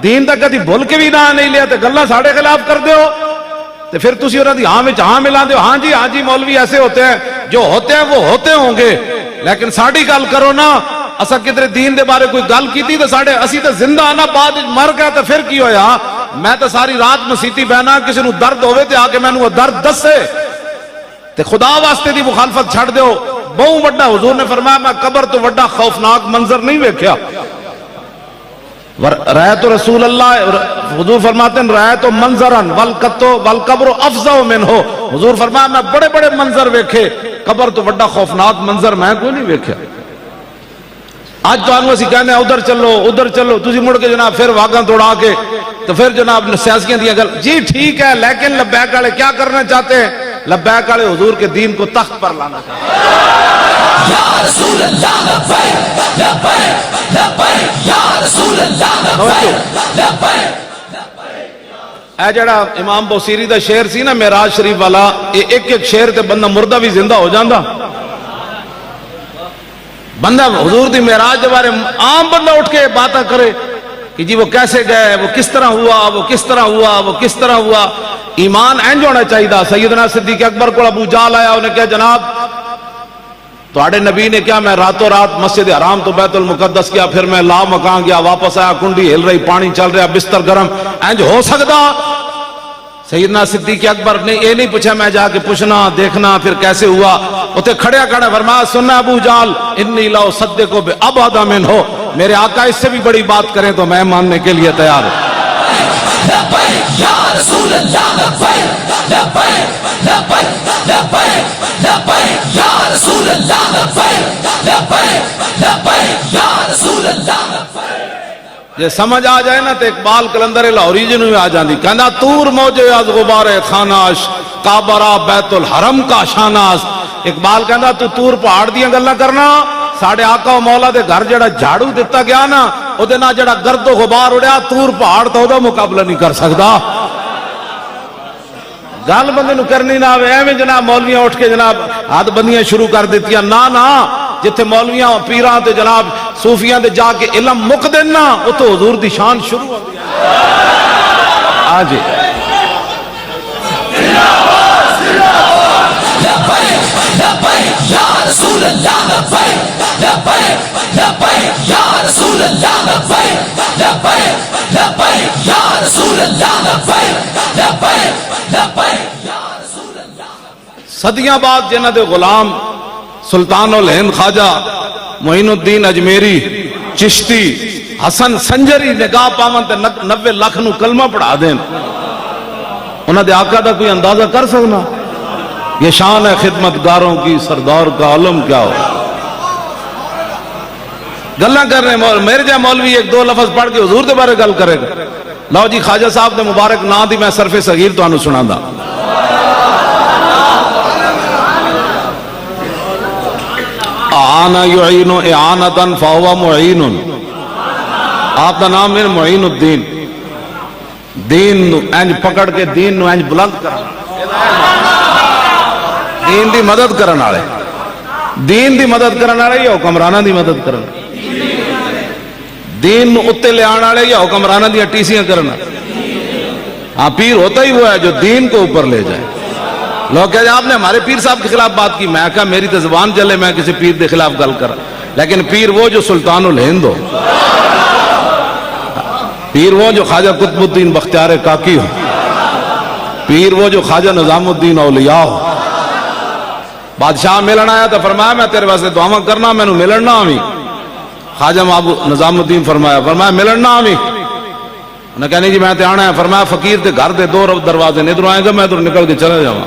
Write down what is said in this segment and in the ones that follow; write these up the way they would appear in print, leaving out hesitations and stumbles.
دین دا کدی بھول کے بھی نہ نہیں لیا تے گلاں ساڈے خلاف کر دیو تے پھر تسی انہاں دی ہاں وچ ہاں ملا دیو. ہاں جی مولوی ایسے ہوتے ہیں, جو ہوتے ہیں وہ ہوتے ہوں گے, لیکن ساڈی گل کرو نا. اسا کدھر دین دے بارے کوئی گل کیتی تے ساڈے اسی تے زندہ آنا بعد مر گیا تے پھر کی ہویا. میں تے ساری رات مسیتی بہنا, کسی نو درد ہوئے تے آ کے مینوں وہ درد دسے تے خدا واسطے دی مخالفت چھڑ دیو. بہت بڑا حضور نے فرمایا میں قبر تو بڑا خوفناک منظر نہیں ویکھیا. رأیت رسول اللہ, حضور فرماتے ہیں رأیت منظرن والقبر افظع منہ. حضور فرمایا میں بڑے بڑے منظر ویکھے, قبر تو بڑا خوفناک منظر میں کوئی نہیں ویکھیا. آج تو آنو اسی کہنے ادھر چلو تسی مڑ کے جناب پھر واگاں توڑا کے تو پھر جناب سیاسیاں دیا گل. جی ٹھیک ہے, لیکن لبیک والے کیا کرنا چاہتے ہیں؟ لبیک والے حضور کے دین کو تخت پر لانا چاہتے ہیں. یا رسول اللہ لبیک لبیک لبیک یا رسول اللہ لبیک لبیک. اے جڑا امام بوسیری دا شعر سی نا معراج شریف والا, ایک ایک شعر تے بندہ مردہ بھی زندہ ہو جاندہ. بندہ حضور دی معراج کے بارے عام بندہ اٹھ کے باتیں کرے کہ جی وہ کیسے گئے, وہ کس طرح ہوا, وہ کس طرح ہوا, وہ کس طرح ہوا. ایمان اینج ہونا چاہیے. سیدنا صدیق اکبر کو ابو جہل آیا, انہیں کہا جناب تواڈے نبی نے کیا میں راتوں رات مسجد حرام تو بیت المقدس کیا, پھر میں لا مکان گیا, واپس آیا کنڈی ہل رہی, پانی چل رہا, بستر گرم, اینج ہو سکتا؟ سیدنا صدیق اکبر نے یہ نہیں پوچھا, میں جا کے پوچھنا دیکھنا پھر کیسے ہوا. اتنے کھڑے فرمایا سننا ابو جہل انی لا اصدق بابعد منہ, میرے آقا اس سے بھی بڑی بات کریں تو میں ماننے کے لیے تیار ہوں. لبیک یا رسول اللہ لبیک لبیک لبیک لبیک لبیک یا رسول اللہ لبیک لبیک لبیک یا رسول اللہ لبیک. یہ سمجھ آ جائے نا تو اقبال کلندر لاہوری جنوں آ جاندی, کہنا تور موجے از غبار خاناش کابرا بیت الحرم کا شاناس. اقبال کہنا تو تور پہاڑ دیاں گلاں کرنا, ساڑھے آقا و مولا دے گھر جڑا جھاڑو دیتا گیا نا او دے نا جڑا گرد و غبار اڑیا, تور پہاڑ تو دا مقابلہ نہیں کر سکتا. گل بندے نو کرنی نہ آوے ایویں جناب مولویاں اٹھ کے جناب ہاتھ بندیاں شروع کر دیتیاں. نا جتھے مولویاں پیراں تے جناب صوفیاں دے جا کے علم مک دینا, او تو حضور دی شان شروع ہو گیا. آجے یا رسول اللہ لبیک لبیک لبیک یا رسول اللہ لبیک لبیک لبیک یا رسول اللہ لبیک لبیک لبیک یا رسول اللہ. صدیاں بعد جنہ دے غلام سلطان الہند خواجہ معین الدین اجمیری چشتی حسن سنجری نگاہ پاون تے 90 لاکھ نو کلمہ پڑھا دین, انہاں دے آقا دا کوئی اندازہ کر سکنا؟ یہ شان ہے خدمتگاروں کی, سردار کا علم کیا ہو. گلاں کر رہے ہیں میرے جا مولوی ایک دو لفظ پڑھ کے حضور دے بارے گل کرے گا. لو جی خواجہ صاحب دے مبارک نا دی میں صرف صغیر تو انہوں سنا دا. آنا یعین اعانتا فہو معین, آپ دا نام ہے معین الدین. دین نو انج پکڑ کے دین نو انج بلند کر, دین دی مدد کرن والے, دین دی مدد کرن والے یا حکمراناں دی مدد کرن, دین نو اتے لے آن والے یا حکمراناں دی ٹیسیاں کرنا. ہاں پیر ہوتا ہی وہ ہے جو دین کو اوپر لے جائے. لوگ کہتے ہیں آپ نے ہمارے پیر صاحب کے خلاف بات کی, میں کہا میری تو زبان چلے میں کسی پیر دے خلاف گل کرا, لیکن پیر وہ جو سلطان الہند ہو, پیر وہ جو خواجہ قطب الدین بختیار کاکی ہو, پیر وہ جو خواجہ نظام الدین اولیاء ہو. بادشاہ ملن آیا تو فرمایا میں تیرے واسطے دعاواں کرنا, میں نو ملن نہ آویں. خواجہ نظام الدین فرمایا ملن نہ آویں. انہیں کہا نہیں جی میں تے آنا ہے. فرمایا فقیر تے گھر دے 2 دروازے نے, ادھر آئے گا میں ادھر نکل کے چلے جاؤں.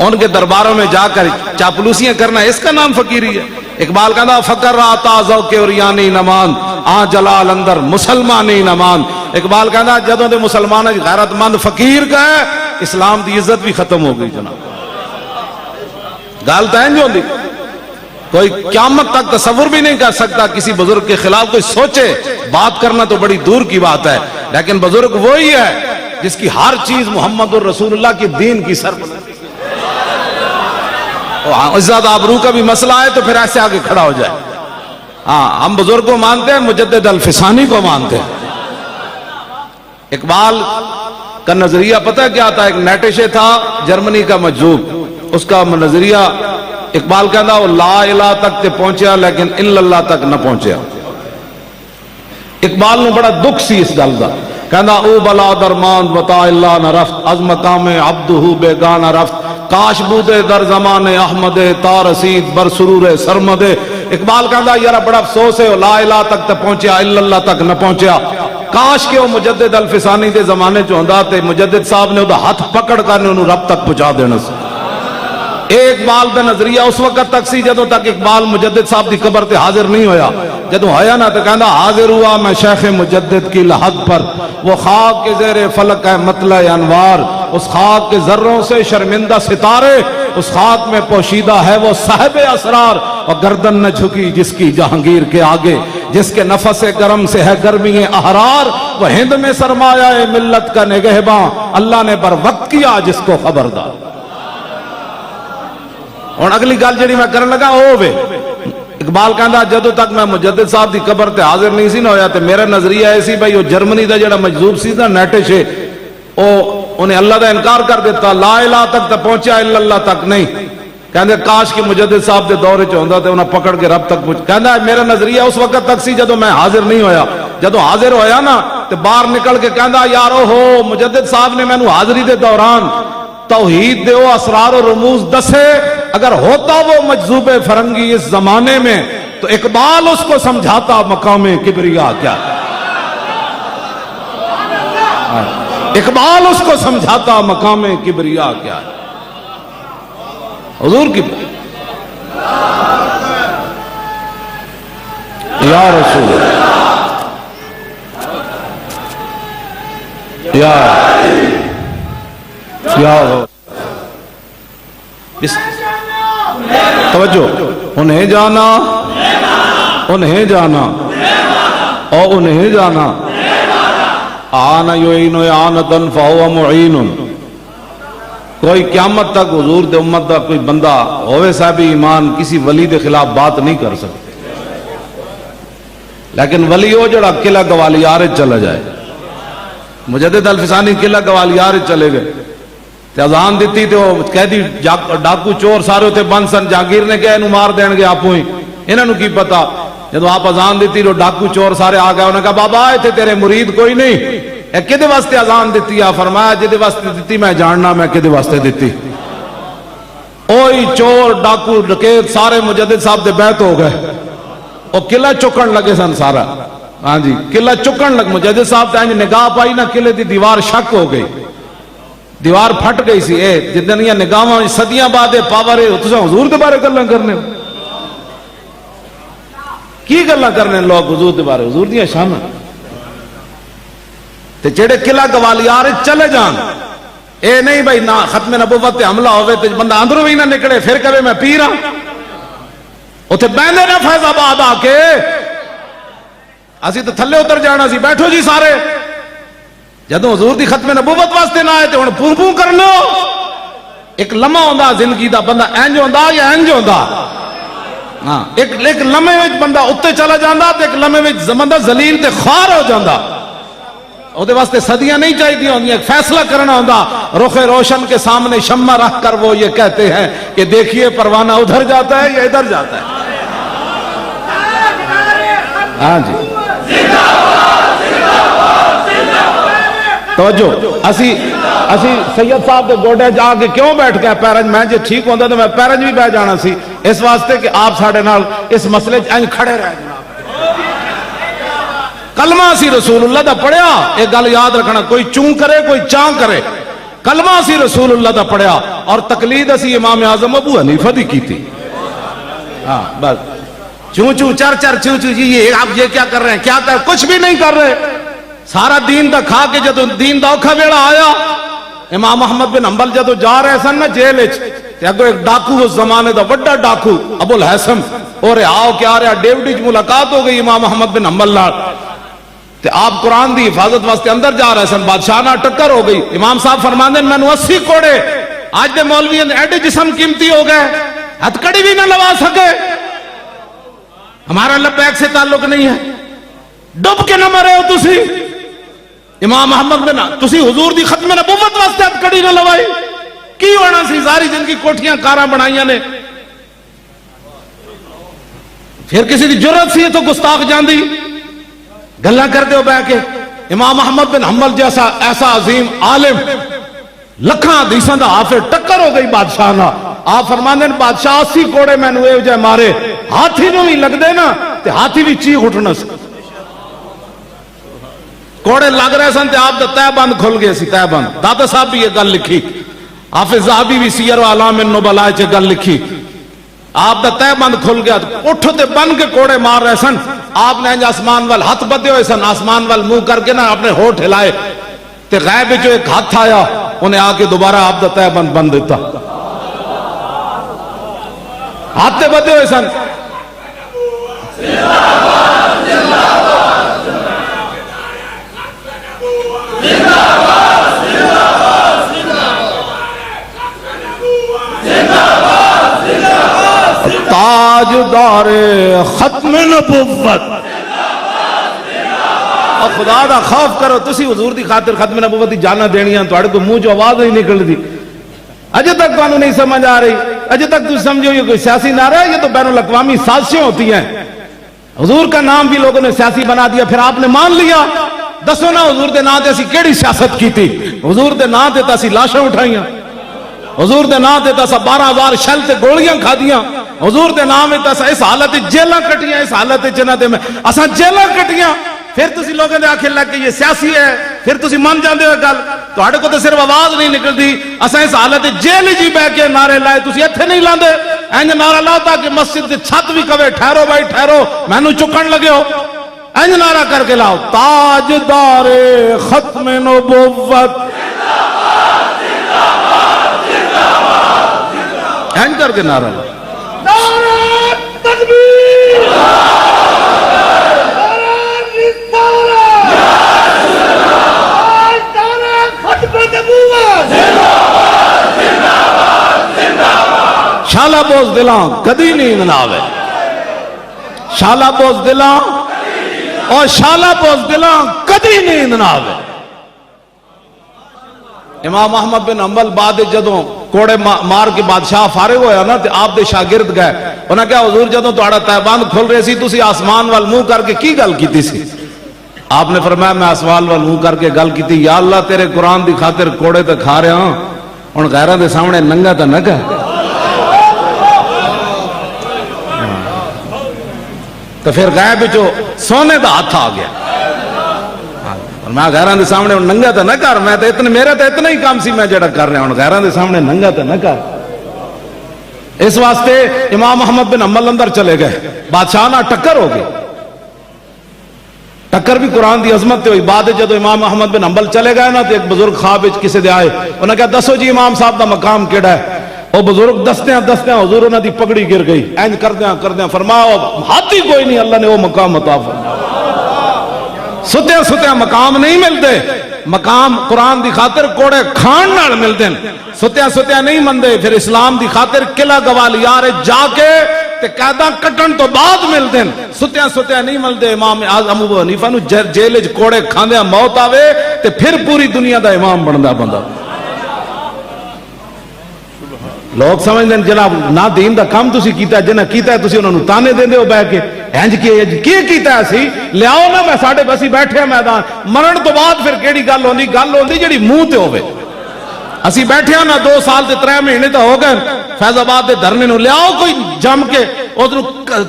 ان کے درباروں میں جا کر چاپلوسیاں کرنا, اس کا نام فقیری ہے. اقبال کہتا فقر آتا ذوق اوریانی نمان آ جلال اندر مسلمانی نمان. اقبال کہتا جدوں دے مسلمان غیرت مند فقیر کا ہے, اسلام دی عزت بھی ختم ہو گئی. جناب گال تو اینج ہوندی, کوئی قیامت تک تصور بھی نہیں کر سکتا کسی بزرگ کے خلاف کوئی سوچے. بات کرنا تو بڑی دور کی بات ہے, لیکن بزرگ وہی ہے جس کی ہر چیز محمد الرسول اللہ کے دین کی سربلندی. عزت آبرو کا بھی مسئلہ ہے تو پھر ایسے آگے کھڑا ہو جائے. ہاں ہم بزرگ کو مانتے ہیں, مجدد الفسانی کو مانتے ہیں. اقبال کا نظریہ پتہ کیا تھا؟ ایک نیٹشے تھا جرمنی کا مجذوب، اس کا نظریہ اقبال کہتا وہ لا الہ تک تے پہنچیا لیکن الا اللہ تک نہ پہنچیا۔ اقبال نو بڑا دکھ سی اس گل دا، کہندا او بلا درمان بتا اللہ نہ رفت از مقام عبدہ بیگانہ رفت، کاش بودے در زمان احمد تا رسید بر سرور سرمد۔ اقبال کہندا یار بڑا افسوس ہے لا الہ تک تے پہنچیا الا اللہ تک نہ پہنچیا، کاش کہ وہ مجدد الفسانی دے زمانے چ ہوندا تے مجدد صاحب نے دا ہاتھ پکڑ کر انہوں رب تک پہنچا دینا سی۔ اقبال دا نظریہ اس وقت تک سی جدوں تک اقبال مجدد صاحب دی قبر تے حاضر نہیں ہویا، جدوں ہویا نا تو کہندا حاضر ہوا میں شیخ مجدد کی لحد پر، وہ خاک کے زیر فلک ہے مطلع انوار، اس خاک کے ذروں سے شرمندہ ستارے، اس خاک میں پوشیدہ ہے وہ صاحب اسرار، اور گردن نہ جھکی جس کی جہانگیر کے آگے، جس کے نفس گرم سے ہے گرمی احرار، وہ ہند میں سرمایہ ملت کا نگہباں، اللہ نے بر وقت کیا جس کو خبردار۔ اور اگلی گل جڑی میں کرن لگا او وے اقبال کہندا جدوں تک میں مجدد صاحب دی قبر تے حاضر نہیں سی نہ ہویا تے میرا نظریہ ایسی بھائی وہ جرمنی دا جڑا مجذوب سی نا نیٹشے او انہیں اللہ دا انکار کر دیتا، لا الہ تک تے پہنچیا الا اللہ تک نہیں، کہندے کاش کہ مجدد صاحب دے دور وچ ہوندا تے انہاں پکڑ کے رب تک پہنچ۔ کہندا میرا نظریہ اس وقت تک سی جدوں میں حاضر نہیں ہویا، جدوں حاضر ہویا نا تے باہر نکل کے کہندا یار او ہو مجدد صاحب نے مینوں حاضری دے دوران توحید دے او اسرار و رموز دسے، اگر ہوتا وہ مجذوب فرنگی اس زمانے میں تو اقبال اس کو سمجھاتا مقام کبریا کیا، اقبال اس کو سمجھاتا مقام کبریا کیا ہے۔ حضور کی یا رسول یا توجہ، انہیں جانا انہیں جانا اور انہیں جانا، آنا یعین اعانتن فہو معین۔ کوئی قیامت تک حضور دے امت دا کوئی بندہ ہوئے صاحب ایمان کسی ولی دے خلاف بات نہیں کر سکتے، لیکن ولی ہو جڑا قلعہ گوالیار چلا جائے۔ مجدد الفسانی قلعہ گوالیار چلے گئے تے اذان دیتی تے وہ قیدی ڈاکو چور سارے ہوتے بند سن، جہانگیر نے کہا انہوں مار دین گے آپ ہی، انہوں نے کی پتا، جب آپ اذان دیتی تو ڈاکو چور سارے آ گئے، انہوں نے کہا بابا ایتھے تیرے مرید کوئی نہیں، اے کدے واسطے اذان دیتی ہے؟ فرمایا جدے واسطے دیتی میں جاننا میں کدے واسطے دیتی۔ اوہی چور ڈاکو ڈکیت سارے مجدد صاحب دے بیعت ہو گئے، وہ قلعہ چکن لگے سن سارا، ہاں جی قلعہ چکن لگ، مجدد صاحب تے نگاہ پائی نا قلعے دی دیوار شک ہو گئی، دیوار پھٹ گئی سی، اے جتنیاں نگاہاں صدیاں بعد پاور ہے تساں حضور دے بارے گلاں کرنے کی گلاں کرنے لوگ حضور دے بارے، حضور دیاں شاناں تے جڑے قلعہ گوالیار چلے جان، اے نہیں بھائی نہ ختم نبوت تے حملہ ہوئے تے بندہ اندروں بھی نہ نکلے پھر کہے میں پیر ہاں، اوتھے بہندے نہ فیض آباد آ کے اسی تو تھلے اتر جانا سی، بیٹھو جی سارے، جدوں حضور دی ختم نبوت واسطے نہ آئے تے ہن پور پور کرنا، ایک لمحہ ہوندا زندگی دا بندہ انج ہوندا یا انج ہوندا، ہاں ایک لمحے وچ بندہ اتے چلا جاندا تے ایک لمحے وچ بندہ ذلیل تے خوار ہو جاندا، او دے واسطے صدیاں نہیں چاہیے ہوندیاں، ایک فیصلہ کرنا ہوندا، رخ روشن کے سامنے شمع رکھ کر وہ یہ کہتے ہیں کہ دیکھیے پروانہ ادھر جاتا ہے یا ادھر جاتا ہے، ہاں جی توجہ، اسی سید صاحب کے گوڑے جا کے کیوں بیٹھ گئے پیرنج، میں جی ٹھیک ہوندہ تو میں پیرنج بھی بیٹھ جانا سی، اس واسطے کہ آپ ساڑھے نال اس مسئلے انج کھڑے رہ جناب۔ کلمہ سی رسول اللہ دا پڑھیا، ایک گل یاد رکھنا، کوئی چون کرے کوئی چاں کرے، کلمہ سی رسول اللہ دا پڑھیا، اور تقلید اسی امام اعظم ابو حنیفہ دی کی تھی، ہاں بس چون چون چر چر چون چون، جی آپ یہ کیا کر رہے ہیں، کیا کر، کچھ بھی نہیں کر رہے، سارا دین دا کھا کے جدو دین دا اوکھا ویڑا آیا، امام احمد بن حنبل جدو جا رہے سن نا جیل وچ، تے اگوں ایک ڈاکو اس زمانے دا بڑا ڈاکو ابو الحسن اور آؤ کیا رہا ڈیوڈی وچ ملاقات ہو گئی امام احمد بن حنبل نال، تے آپ قرآن دی حفاظت واسطے اندر جا رہے سن، بادشاہ نال ٹکر ہو گئی، امام صاحب فرماندے ہیں مینوں 80 کوڑے آج دے مولویاں دے ایڈے جسم قیمتی ہو گئے ہتھ کڑی بھی نہ لوا سکے، ہمارا لبیک سے تعلق نہیں ہے، ڈب کے نہ مرے ہو تسی، امام احمد بن تسی حضور دی ختم نبوت واسطے ہتھ کڑی نہ لوائی کی ہونا سی ساری زندگی کوٹھیاں کاراں بنائیاں نے پھر کسی دی جرت سی تو گستاخ جاندی گلاں کرتے ہو بہ کے امام احمد بن حنبل جیسا ایسا عظیم عالم لکھاں حدیثاں دا حافظ ٹکر ہو گئی بادشاہ نہ آپ فرماندے نے بادشاہ 80 کوڑے مینوں اے جے مارے ہاتھی نوں بھی لگ دے نا تے ہاتھی بھی چیخ اٹھنا سی کوڑے لگ رہے سن تے آپ دا تہ بند کھل گئے سی تہ بند داتا صاحب بھی یہ گل لکھی حافظ ذہبی بھی سیر و اعلام النبلاء چ گل لکھی آپ دا تہ بند کھل گیا اٹھو تے بن کے کوڑے مار رہے سن آپ نے آسمان وال ہاتھ بدے ہوئے سن آسمان وال منہ کر کے نا اپنے ہونٹ ہلائے تے غیب جو ایک ہاتھ آیا انہیں آ کے دوبارہ آپ دا تہ بند بند دیتا ہاتھ تے بدے ہوئے سن تاجدار ختم نبوت اور خدا دا خوف کرو تسی حضور دی خاطر ختم نبوت دی جانا دینیاں تو اڑے کو منہ جو آواز نہیں نکل دی اجے تک تو نہیں سمجھ آ رہی اجے تک تو سمجھو یہ کوئی سیاسی نعرہ ہے یہ تو بین الاقوامی سازشیں ہوتی ہیں حضور کا نام بھی لوگوں نے سیاسی بنا دیا پھر آپ نے مان لیا دسو نا حضور دے نام تے اسی کیڑی سیاست کی تھی حضور دے نام تے اسی لاشاں اٹھائیاں حضور دے نام تے اسی 12,000 شل تے گولیاں کھا دیاں حضور دے نام تے اسی اس حالت جیلاں کٹیاں اس حالت جنہ دے میں اساں جیلاں کٹیاں پھر تسی لوگوں نے آخر لگ کہ یہ سیاسی ہے پھر تسی مان جاندے ہو گل تواڈے کو تے صرف آواز نہیں نکلدی اساں اس حالت جیل جی بیٹھ کے نعرے لائے تسی ایتھے نہیں لاندے انج نعرہ لاتا کہ مسجد دی چھت بھی کہے ٹھہرو بھائی ٹھہرو مینوں چکن لگے ہو انج نعرہ کر کے لاؤ تاجدار ختم نبوت انج کر کے نعرہ لاؤ نعرہ تکبیر شالا بوز دلاں کدی نیند نہ آوے شالا بوز دلاں اور شالا بوز دلاں کدی نیند نہ آوے امام احمد بن حنبل بعد جدوں کوڑے مار کے بادشاہ فارغ ہویا نا تے آپ دے شاگرد گئے انہاں کہا حضور جدوں تہاڈا تہبند کھل رہے سی تسی آسمان وال منہ کر کے کی گل کیتی سی آپ نے فرمایا میں آسمان وال منہ کر کے گل کیتی یا اللہ تیرے قرآن دی خاطر کوڑے تے کھا رہا ہوں ہن غیراں دے سامنے ننگا تے نہ کہہ تو پھر غیب جو سونے دا ہاتھ آ گیا میں غیراں دے سامنے ننگا تے نہ کر میں تے اتنے میرا تے اتنا ہی کام سی میں جڑا کر رہا ہوں غیراں دے سامنے ننگا تے نہ کر اس واسطے امام احمد بن حنبل اندر چلے گئے بادشاہ نہ ٹکر ہو گئی ٹکر بھی قرآن دی عظمت تے ہوئی بعد جدو امام احمد بن حنبل چلے گئے نا تے ایک بزرگ خواب وچ کسے دے آئے انہاں کہا دسو جی امام صاحب دا مقام کیڑا ہے وہ بزرگ دستیاں حضور انہاں دی پگڑی گر گئی اینج کردیاں فرمایا ہاتھی کوئی نہیں اللہ نے وہ مقام عطا فرمایا ستیاں مقام نہیں ملتے مقام قرآن دی خاطر کوڑے کھان نال ملتے ہیں ستیاں نہیں مندے پھر اسلام دی خاطر قلعہ گوالیار جا کے تے قیداں کٹن تو بعد ملتے ہیں ستیاں نہیں ملتے امام اعظم ابو حنیفہ نو جیل وچ کوڑے کھاندیاں موت آوے تے پھر پوری دنیا دا امام بندا بندہ لوگ سمجھتے ہیں جناب نہ دین دا کام تسی کیتا ہے جنہ کیتا ہے تسی انہوں نے تانے دیندے ہو بیٹھ کے ہنج کی کیتا ہے اسی لیاؤ نا میں ساڑھے بسی بیٹھے ہیں میدان مرن تو بعد پھر کیڑی گل ہوندی جڑی منہ تے ہوئے اسی بیٹھے ہیں نا 2 سال تے 3 مہینے تو ہو گئے فیض آباد دے دھرنے نو لیاؤ کوئی جم کے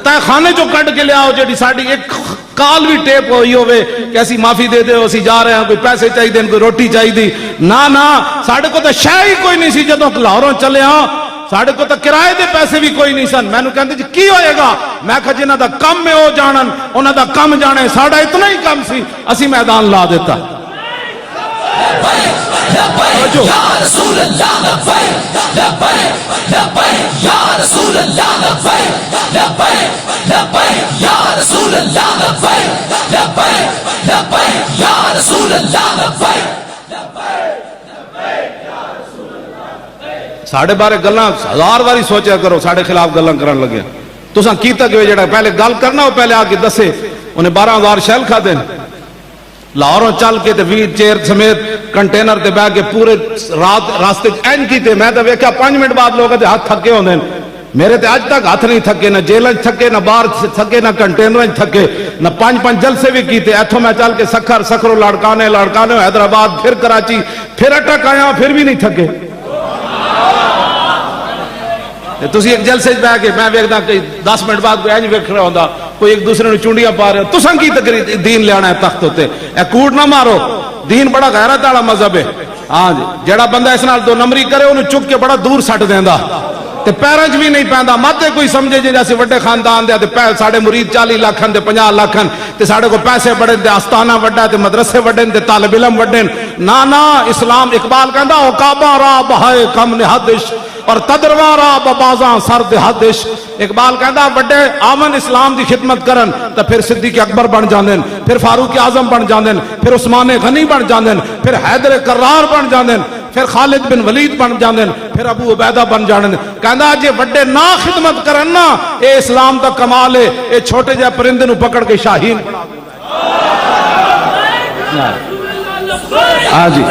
تہ خانے چو کٹ کے لیاؤ جڑی ساڑی ایک کال بھی ٹیپ ہوئی ہوئے کہ ایسی معافی دے دے اسی جا رہے ہیں کوئی پیسے چاہی دیں کوئی روٹی چاہی دی نا ساڑھے کو تو شاہ ہی کوئی نہیں سی جدوں لاہوروں چلے ہاں ساڑھے کو تو کرائے دے پیسے بھی کوئی نہیں سن میں نے کہتے جی کی ہوئے گا میں کہا جنہ دا کم میں ہو جانن انہ دا کم جانے ساڑھا اتنا ہی کم سی اسی میدان لا دیتا یا رسول اللہ لبیک لبیک لبیک یا رسول اللہ لبیک لبیک لبیک یا رسول اللہ لبیک لبیک لبیک یا رسول اللہ لبیک ساڑھے بارے گلاں 1000 باری سوچیا کرو ساڑھے خلاف گلاں کرن لگے تو ساں کیتا کہ جڑا پہلے گل کرنا ہو پہلے آ کے دسے انہیں 12,000 شیل کھا دیں لاہوروں چل کے ویل چیئر سمیت کنٹینر تے بہ کے پورے رات راستے این کیتے میں تو ویکھیا 5 منٹ بعد لوگ ہاتھ تھکے ہوندے ہیں میرے تے اج تک ہاتھ نہیں تھکے نہ جیل تھکے نہ باہر تھکے نہ کنٹینر تھکے نہ 5 جلسے بھی کیتے ایتھوں میں چل کے سکھرو لاڑکانے حیدرآباد پھر کراچی پھر اٹک آیا پھر بھی نہیں تھکے تسی ایک جلسے بہ کے میں ویکھدا کہ 10 منٹ بعد کوئی انج ویکھ رہا ہوندا کوئی ایک دوسرے نوں چونڈیاں پا رہے تساں کی تقریر دین لیانا ہے تخت ہوتے اے کوڑ نہ مارو دین بڑا غیرت والا مذہب ہے ہاں جی جڑا بندہ اس نال 2 نمبری کرے انہوں چک کے بڑا دور سٹ دیندا تے پیراں وچ بھی نہیں پیندا مت کوئی سمجھے جے جیسے وڈے خاندان دے تے ساڈے مرید 40 لاکھ تے 50 لاکھ تے ساڈے کو پیسے بڑے تے آستانہ وڈا تے مدرسے وڈے تے طالب علم وڈے نا اسلام اقبال کہندا او کعبہ را بہائے کم نہادش اور تدرواں را ببازاں سر دہادش اقبال کہندا وڈے آمن اسلام دی خدمت کرن تے پھر صدیق اکبر بن جاندے پھر فاروق اعظم بن جاندے پھر عثمان غنی بن جاندے پھر حیدر کرار بن جاندے پھر خالد بن ولید بن جاندے پھر ابو عبیدہ بن جاندے کہندا جے وڈے نہ خدمت کرن نا اے اسلام دا کمال ہے اے چھوٹے جے پرندے نو پکڑ کے شاہین ہاں جی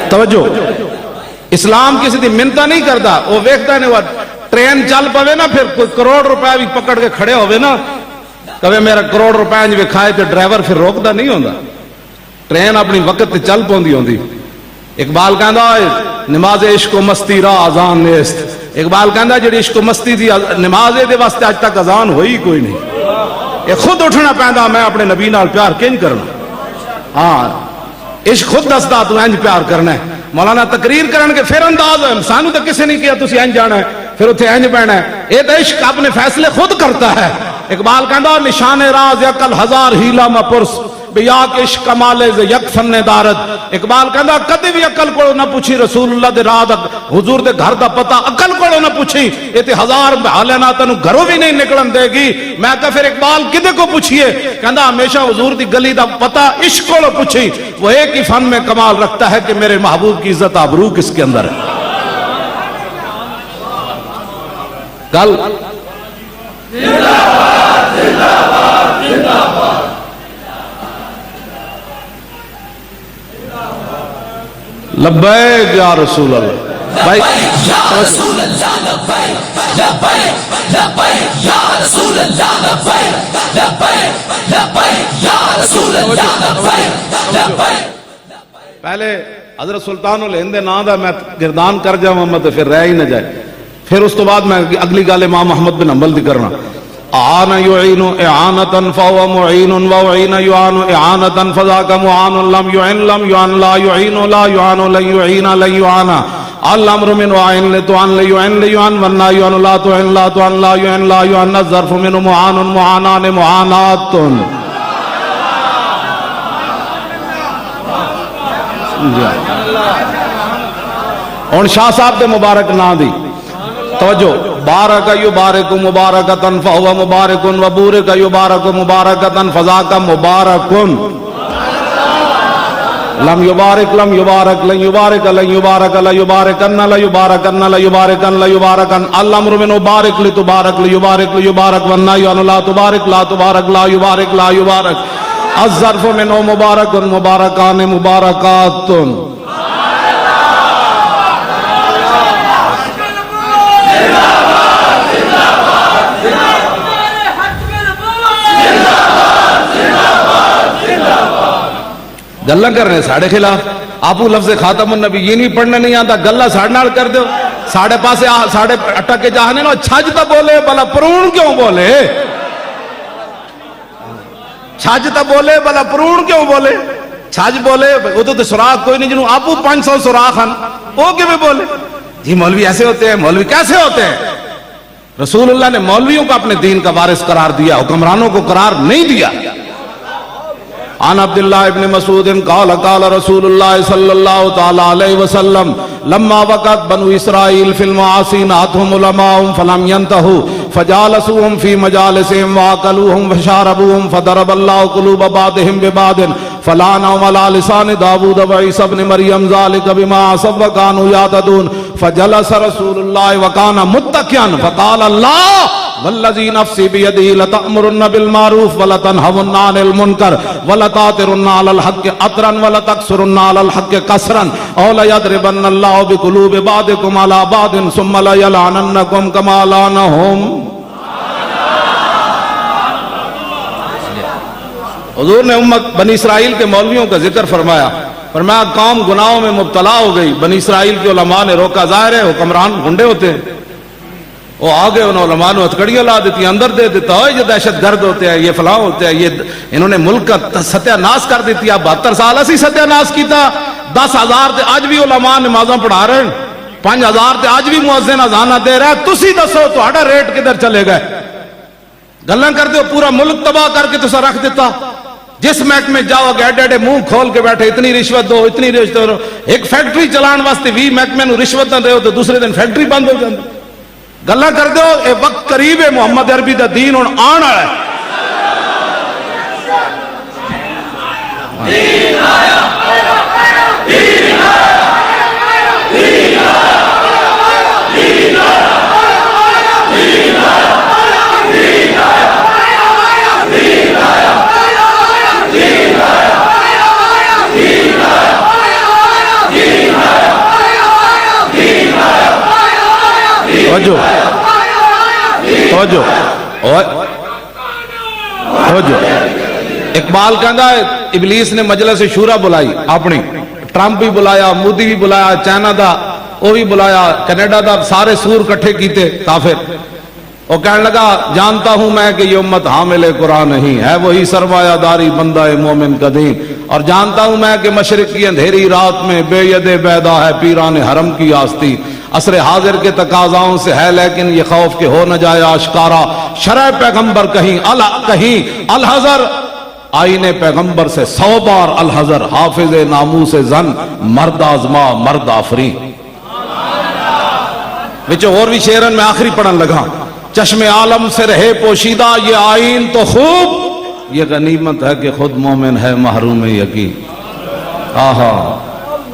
توجہ اسلام کسی دی منتا نہیں کرتا وہ ویکھتا نہیں وہ ٹرین چل پوے نا پھر کوئی کروڑ روپے بھی پکڑ کے کھڑے ہوئے نا کبھی میرا کروڑ روپے جو کھائے تو ڈرائیور پھر روکتا نہیں ہوتا ٹرین اپنی وقت چل پوندی ہوندی اقبال کہندا نماز عشق و مستی را اذان نیست اقبال کہندا جڑی عشق و مستی دی نماز دے واسطے اج تک اذان ہوئی کوئی نہیں یہ خود اٹھنا پیندا میں اپنے نبی نال پیار کینج کرنا ہاں عشق خود دستا تو انج پیار کرنا ہے مولانا تقریر کرن کے پھر انداز ہے سانو تو کسی نہیں کیا تسی انج جانا ہے پھر اتھے انج بہنا ہے یہ تو عشق اپنے فیصلے خود کرتا ہے اقبال کہندا نشان راز عقل ہزار ہیلا مپرس بیا کے عشق کمال ز یک فن دارت اقبال کہندا کدی بھی عقل کو نہ پوچھی رسول اللہ دے راہ دا حضور دے گھر دا پتہ عقل کو نہ پوچھی اے تے ہزار حالے نہ تینو گھروں بھی نہیں نکلن دے گی میں کہ پھر اقبال کدے کو پوچھیے کہندا ہمیشہ حضور دی گلی دا پتہ عشق کو پوچھی وہ ایک ہی فن میں کمال رکھتا ہے کہ میرے محبوب کی عزت آبرو کس کے اندر ہے کل لبیک یا رسول اللہ بھائی یا رسول اللہ لبیک لبیک لبیک یا رسول اللہ لبیک لبیک لبیک یا رسول اللہ لبیک لبیک پہلے حضرت سلطان الہند نام دا میں گردان کر جاؤں میں تو پھر رہ ہی نہ جائے پھر اس تو بعد میں اگلی گال امام محمد بن حنبل دی کرنا اعان یعین اعانتا فهو معین وعین یعان اعانتا فذاک معان لم یعن لا یعین لا یعان لن یعین لن یعانا الامر من وعین لتعن لیعن لیعن والنهی عن لا تعن لا تعن لا یعن لا یعن الظرف من معان معانان معانات اور شاہ صاحب دے مبارک نا دی توجہ بارک یبارک مبارکتن فہو مبارکن وبورک یبارک مبارکتن فذاک مبارکن لم یبارک لم یبارک لن یبارک لن یبارک لا یبارکن لا یبارکن لا یبارکن لا یبارکن الامر من بارک لتبارک لیبارک لیبارک والنهی عن لا تبارک لا تبارک لا یبارک لا یبارک الظرف من مبارک مبارکان مبارکات گلہ کرنے ساڑھے خلاف آپو لفظ خاتم النبی یہ نہیں پڑھنے نہیں آتا گلہ ساڑھے نال کر دو ساڑھے پاسے ساڑھے اٹک کے جاہنے نو چھج تا بولے بلا پرون کیوں بولے چھج تا بولے بلا پرون کیوں بولے چھج بولے وہ تو سراخ کوئی نہیں جنہوں آپو 500 سراخ ہن وہ کیوں بولے جی مولوی ایسے ہوتے ہیں مولوی کیسے ہوتے ہیں رسول اللہ نے مولویوں کو اپنے دین کا وارث قرار دیا حکمرانوں کو قرار نہیں دیا عن عبداللہ ابن مسعود قال قال رسول اللہ صلی اللہ تعالی علیہ وسلم لما وقت بنو اسرائیل فی المعاصی ناتهم علماء فلم ينتهوا فجالسوهم في مجالسهم واكلوهم وشاربوهم فضرب الله قلوب بعضهم ببعض فلعنهم على لسان داود وعيسى ابن مريم ذلك بما عصوا وكانوا يعتدون فجلس رسول اللہ وکان متکئا فقال اللہ والذی نفسی بیدہ لتأمرن بالمعروف ولتنہون عن المنکر ولتآثرن علی الحق اثرا ولتکثرن علی الحق کثرا او لیضربن اللہ بقلوب بعضکم علی بعض ثم لیلعننکم کما لعنہم. حضور نے امت بنی اسرائیل کے مولویوں کا ذکر فرمایا، فرمایا قوم گناہوں میں مبتلا ہو گئی. بنی اسرائیل کے علماء نے روکا. ظاہر ہے حکمران گنڈے ہوتے ہیں، وہ آگے ان علماء نے ہتھکڑیاں لا دیتی، اندر دے دیتا ہے یہ دہشت گرد ہوتے ہیں، یہ فلاں ہوتے ہیں، یہ انہوں نے ملک کا ستیہ ناس کر دیتی. اب 72 سال اسی ستیہ ناس کیتا. 10,000 تے آج بھی علماء نمازاں پڑھا رہے ہیں، 5,000 تے آج بھی مؤذن اذاناں دے رہا ہے. تسی دسو تہاڈا ریٹ کدھر چلے گئے؟ گلاں کردے ہو پورا ملک تباہ کر کے تسا رکھ دیتا. جس محکمے جاؤ گے ایڈے ایڈے منہ کھول کے بیٹھے، اتنی رشوت دو، اتنی رشوت دو. ایک فیکٹری چلان واسطے 20 محکمے نو رشوت دے ہو تو دوسرے دن فیکٹری بند ہو جاندی. گلاں کردے ہو اے وقت قریب ہے، محمد عربی دا دین ہن آن والا ہے. دین آیا، دین آیا، دین آیا، دین آیا، دین آیا، دین آیا، دین آیا، دین آیا، دین آیا، دین آیا، دین آیا. توجہ توجہ توجہ. اقبال کہندا ہے ابلیس نے مجلس شورا بلائی اپنی، ٹرمپ بھی بلایا، مودی بھی بلایا، چائنا دا وہ بھی بلایا، کینیڈا دا، سارے سور کٹھے کیتے کافر. وہ کہنے لگا جانتا ہوں میں کہ یہ امت حامل قرآن نہیں ہے، وہی سرمایہ داری بندہ مومن قدیم. اور جانتا ہوں میں کہ مشرق کی اندھیری رات میں بے ید بیدا ہے پیران حرم کی آستی. عصر حاضر کے تقاضاؤں سے ہے لیکن یہ خوف کہ ہو نہ جائے آشکارا. شرع پیغمبر کہیں الحذر، آئین پیغمبر سے 100 بار الحذر. حافظ ناموس زن مرد آزما مرد آفری. وچ اور بھی شعرن میں آخری پڑھن لگا. چشم عالم سے رہے پوشیدہ یہ آئین تو خوب، یہ غنیمت ہے کہ خود مومن ہے محروم یقین. آہا.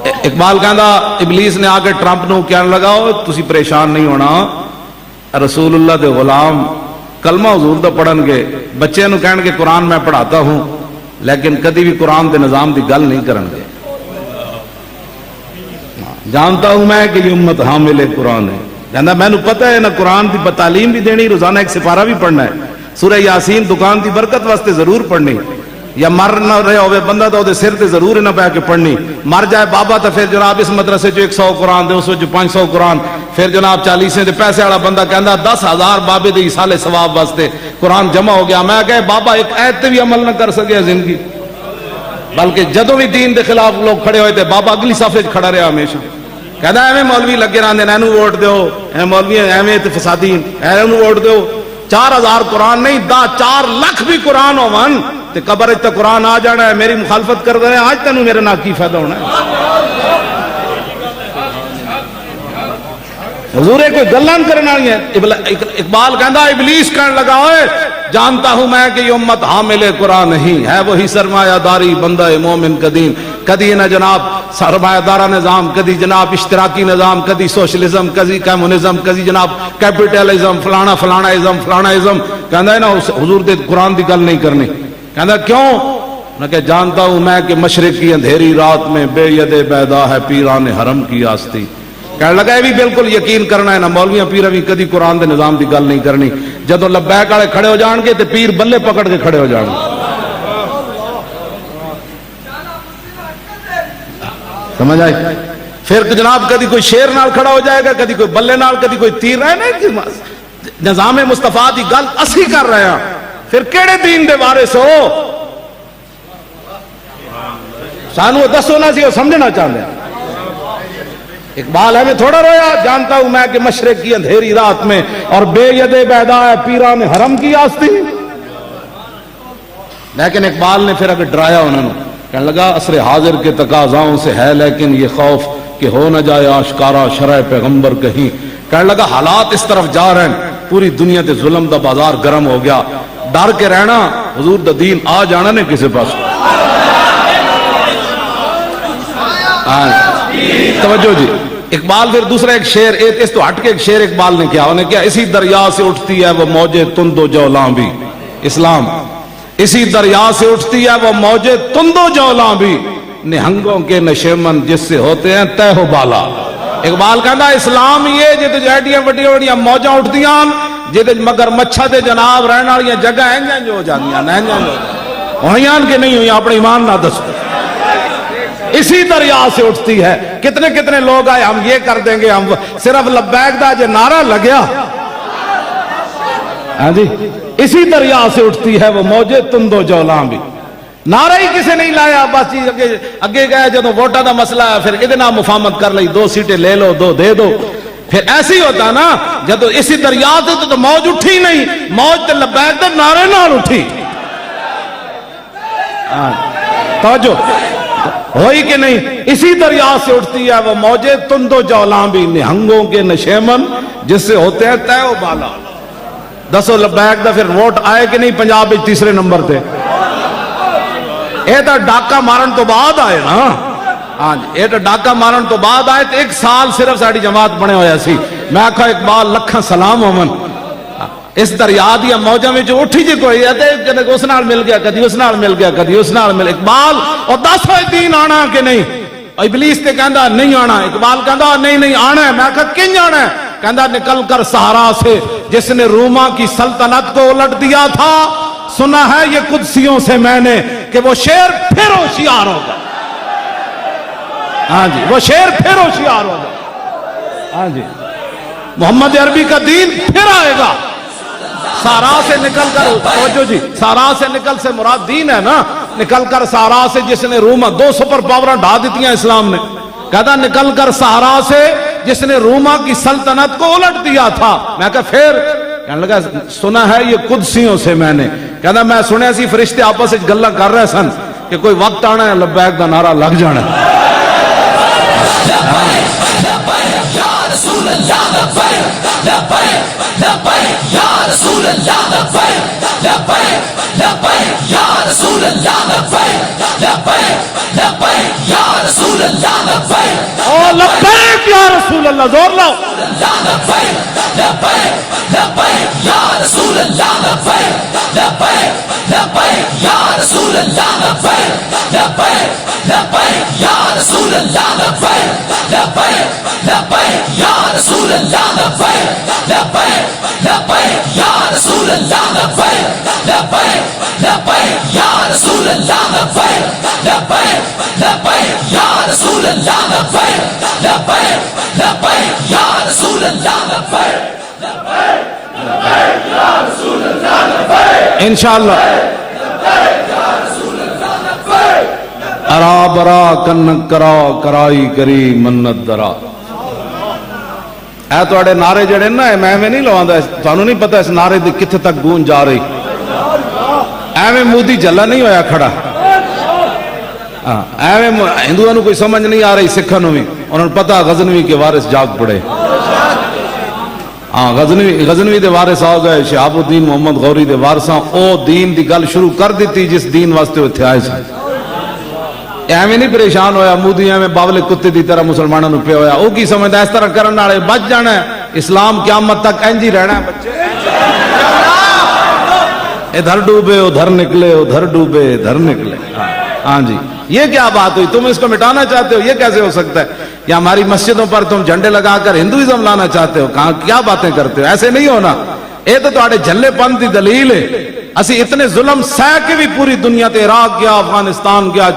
اقبال کہندا ابلیس نے آ کے ٹرمپ نو کہنے لگا تسی پریشان نہیں ہونا، رسول اللہ دے غلام کلمہ حضور دا پڑھن گے، بچے نو کہن گے قرآن میں پڑھاتا ہوں، لیکن کدی بھی قرآن دے نظام دی گل نہیں کرن گے. جانتا ہوں میں کہ یہ امت حامل قرآن ہے. کہندا مینوں پتہ ہے نہ قرآن دی تعلیم بھی دینی، روزانہ ایک سپارہ بھی پڑھنا ہے. سورہ یاسین دکان دی برکت واسطے ضرور پڑھنی، یا مر نہ رہے ہوئے بندہ تو سر تے ضرور نہ پہ کے پڑھنی. مر جائے بابا تو پھر جناب اس مدرسے جو 100 قرآن دے، اس وچ 500 قرآن. پھر جناب 40 دے پیسے والا بندہ کہندا 10,000 بابے دے سالے ثواب واسطے قرآن جمع ہو گیا. میں کہ بابا ایک ایت تے بھی عمل نہ کر سکیا زندگی، بلکہ جدوں بھی دین دے خلاف لوگ کھڑے ہوئے تھے بابا اگلی صفحے وچ کھڑا رہا ہمیشہ. کہندا ایویں مولوی لگے رہندے نے، اینو ووٹ دیو، اے مولوی ایویں تے فسادی، اینو ووٹ دیو. 4,000 قرآن نہیں 4 لاکھ بھی قرآن ہون تے قبر تے قرآن آ جانا ہے. میری مخالفت کر رہے ہیں، آج تینوں میرے نال کی فائدہ ہونا ہے؟ حضور کوئی گلاں کرنا نہیں ہے. اقبال کہندا ابلیس کہنے لگا اوئے جانتا ہوں میں کہ یہ امت حامل قرآن نہیں ہے، وہی سرمایہ داری بندہ مومن قدیم. کدی نہ جناب سرمایہ دارہ نظام، کدی جناب اشتراکی نظام، کدی سوشلزم، کدی کمیونزم، کدی جناب کیپٹلزم، فلانا فلانا ازم فلانا ازم. کہندا ہے نا حضور دے قرآن دی گل نہیں کرنی. کہندا کیوں؟ نہ کہ جانتا ہوں میں کہ مشرق کی اندھیری رات میں بے ید بیدا ہے پیران حرم کی آستی. کہنے لگا یہ بھی بالکل یقین کرنا ہے نا مولویاں پیرا بھی کدی قرآن دے نظام دی گل نہیں کرنی. جدو لبیک والے کھڑے ہو جان گے تے پیر بلے پکڑ کے کھڑے ہو جان گے. سمجھ آئی؟ پھر جناب کدی کوئی شیر نال کھڑا ہو جائے گا، کدی کوئی بلے نال، کدی کوئی تیر. رہے نا نظام مصطفیٰ دی گل اسی کر رہے ہیں، پھر کیڑے دین دے وارث ہو؟ سانو دسو نہ سی وہ سمجھنا چاہتے ہیں. اقبال ہے میں تھوڑا رویا، جانتا ہوں میں کہ مشرق کی اندھیری رات میں اور بے ید بیدا ہے پیران حرم کی آستی. لیکن اقبال نے پھر اگر ڈرایا انہوں نے، کہنے لگا عصر حاضر کے تقاضاؤں سے ہے لیکن یہ خوف کہ ہو نہ جائے آشکارا شرع پیغمبر کہیں. کہنے لگا حالات اس طرف جا رہے ہیں، پوری دنیا تے ظلم دا بازار گرم ہو گیا. ڈر کے رہنا، حضور دا دین آ جانا نہیں کسی پاس. توجہ جی. اقبال پھر دوسرا ایک شعر اس تو ہٹ کے ایک شعر اقبال نے کیا، انہیں کیا، اسی دریا سے اٹھتی ہے وہ موجے تند و جولاں بھی، اسلام اسی دریا سے اٹھتی ہے وہ موجے تند و جولاں بھی، نہنگوں کے نشیمن جس سے ہوتے ہیں تہ و بالا۔ اقبال کہتا اسلام یہ جے جیڈیاں وڈیاں وڈیاں موجاں اٹھدیاں جے مگر مچھا دے جناب رہن والیاں جگہ ہیں جو ہو جاندیاں ہوئیاں کہ نہیں ہوئی، اپنے ایمان نہ دسو، اسی دریا سے اٹھتی ہے۔ کتنے کتنے لوگ آئے ہم یہ کر دیں گے، ہم صرف لبیک دا جو نعرہ لگیا، ہاں جی، اسی دریا سے اٹھتی ہے وہ موجے تند و جولاں بھی، نعرہ ہی کسی نہیں لایا، بس اگے گئے جدو ووٹاں دا مسئلہ ہے پھر ادنا مفاہمت کر لئی، 2 سیٹیں لے لو 2 دے دو، پھر ایسے ہی ہوتا نا، جدو اسی دریا سے تو موج اٹھی نہیں، موج تے لبیک دے نعرے نال اٹھی، توجہ ہوئی کہ نہیں، اسی دریا سے اٹھتی ہے وہ موجے تند و جولاں بھی، نہنگوں کے نشیمن جس سے ہوتے ہیں تہ و بالا۔ دسو لبیک دا پھر ووٹ آئے کہ نہیں پنجاب وچ تیسرے نمبر تے؟ اے تو ڈاکہ مارن تو بعد آئے نا، ہاں جی، اے تو ڈاکہ مارن تو بعد آئے، تو 1 سال صرف ساڑی جماعت بنے ہویا سی، میں آکھا اقبال لکھاں سلام ہومن، اس دریا دیا موجہ میں جو اٹھی جی کوئی ہے اس نال مل گیا، کدی اس نال مل گیا، کدی اس نال مل، اقبال اور 10 ہوئے دین آنا کہ نہیں، ابلیس تے کہندا نہیں آنا، اقبال کہندا نہیں آنا ہے، میں کہا کنج آنا ہے، کہندا نکل کر صحرا سے جس نے روما کی سلطنت کو الٹ دیا تھا، سنا ہے یہ قدسیوں سے میں نے کہ وہ شیر پھر ہوشیار ہوگا، ہاں جی، وہ شیر پھر ہوشیار ہوگا، ہاں جی، محمد عربی کا دین پھر آئے گا، سارا سے نکل کر، توجہ جی، سارا سے نکل سے مراد دین ہے نا، نکل کر سارا سے جس نے روما 2 سپر پاوریں ڈھا دیتی ہیں اسلام نے، کہتا نکل کر سارا سے جس نے روما کی سلطنت کو الٹ دیا تھا، میں کہا پھر، کہنے لگا سنا ہے یہ قدسیوں سے میں نے، کہتا میں سنے سی فرشتے آپس سے گلہ کر رہے سن کہ کوئی وقت آنا ہے لبیک دا نعرہ لگ جانا ہے، او لبیک یا رسول اللہ، زور لاؤ، انشاءاللہ ارا برا کنک کرا کرائی کری منت درا، اے توڑے نعرے جڑے نا میں نہیں لواندا، تانوں نہیں پتا اس نعرے دی کتھے تک گونج جا رہی، ایویں مودی جلا نہیں ہویا کھڑا، ایویں ہندوؤں نو کوئی سمجھ نہیں آ رہی، سکھاں نو بھی انہوں نے پتا غزنوی کے وارث جاگ پڑے، غزنوی دے وارث آ گئے، شہاب الدین محمد غوری دے وارثاں او دین دی گل شروع کر دیتی جس دین واسطے اتھے آئے سے، ایویں نہیں پریشان ہویا مودی، ایویں باولے کتے دی طرح مسلمانوں نو پہ ہویا، او کی سمجھدا اس طرح کرن والے بچ جانا ہے، اسلام قیامت تک انج ہی رہنا ہے بچے، ادھر ڈوبے ادھر نکلے، ادھر ڈوبے ادھر نکلے، ہاں جی، یہ کیا بات ہوئی، تم اس کو مٹانا چاہتے ہو، یہ کیسے ہو سکتا ہے، یا ہماری مسجدوں پر تم جھنڈے لگا کر ہندوازم لانا چاہتے ہو، کہاں کیا باتیں کرتے ہو، ایسے نہیں ہونا، یہ تو تہاڈے جھلے پن دی دلیل ہے، اسی اتنے ظلم سہ کے بھی پوری دنیا تے عراق گیا، افغانستان گیا،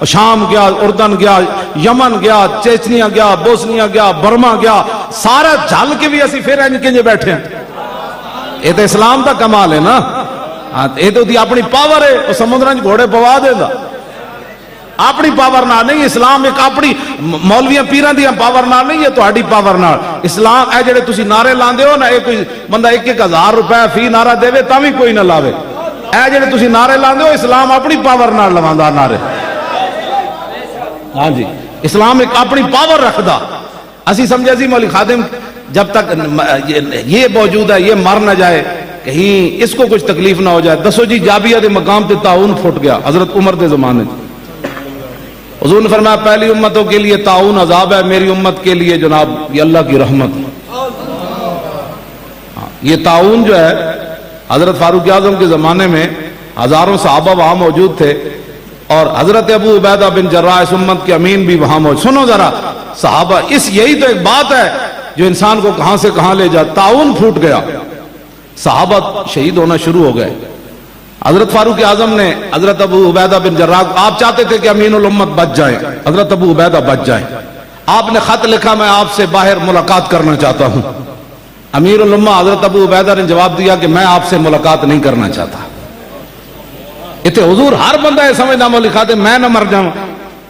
شام گیا، اردن گیا، یمن گیا، چیچنیا گیا، بوسنیا گیا، برما گیا، سارا جھل کے بھی اسی پھر انج کنجے بیٹھے ہیں، یہ تو اسلام دا کمال ہے نا، یہ تو دی اپنی پاور ہے، وہ سمندراں گھوڑے پوا دے دا، اپنی پاور نال نہیں، اسلام ایک اپنی مولویاں پیراں دی پاور نال نہیں، یہ تہاڈی پاور نال، اسلام اے جڑے تسی نعرے لاندے ہو نا، اے کوئی بندہ 1,000 روپے فی نعرہ دے تا بھی کوئی نہ لاوے، اے جڑے تسی نعرے لاندے ہو اسلام اپنی پاور نال لواندا نعرے، ہاں جی، اسلام ایک اپنی پاور رکھدا، اسی سمجھے سی مولوی خادم جب تک یہ موجود ہے یہ مر نہ جائے، کہیں اس کو کچھ تکلیف نہ ہو جائے، دسو جی جابیہ دے مقام تے تعاون پھٹ گیا حضرت عمر دے زمانے، حضور نے فرمایا پہلی امتوں کے لیے طاعون عذاب ہے، میری امت کے لیے جناب یہ اللہ کی رحمت ہے۔ یہ طاعون جو ہے حضرت فاروق اعظم کے زمانے میں ہزاروں صحابہ وہاں موجود تھے، اور حضرت ابو عبیدہ بن جراح اس امت کے امین بھی وہاں موجود۔ سنو ذرا صحابہ، یہی تو ایک بات ہے جو انسان کو کہاں سے کہاں لے جاتا۔ طاعون پھوٹ گیا، صحابہ شہید ہونا شروع ہو گئے۔ حضرت فاروق اعظم نے حضرت ابو عبیدہ بن جراح، آپ چاہتے تھے کہ امین الامت بچ جائیں، حضرت ابو عبیدہ بچ جائیں، آپ نے خط لکھا میں آپ سے باہر ملاقات کرنا چاہتا ہوں۔ امیر الامہ حضرت ابو عبیدہ نے جواب دیا کہ میں آپ سے ملاقات نہیں کرنا چاہتا۔ اتنے حضور ہر بندہ یہ سمجھنا لکھا دے میں نہ مر جاؤں،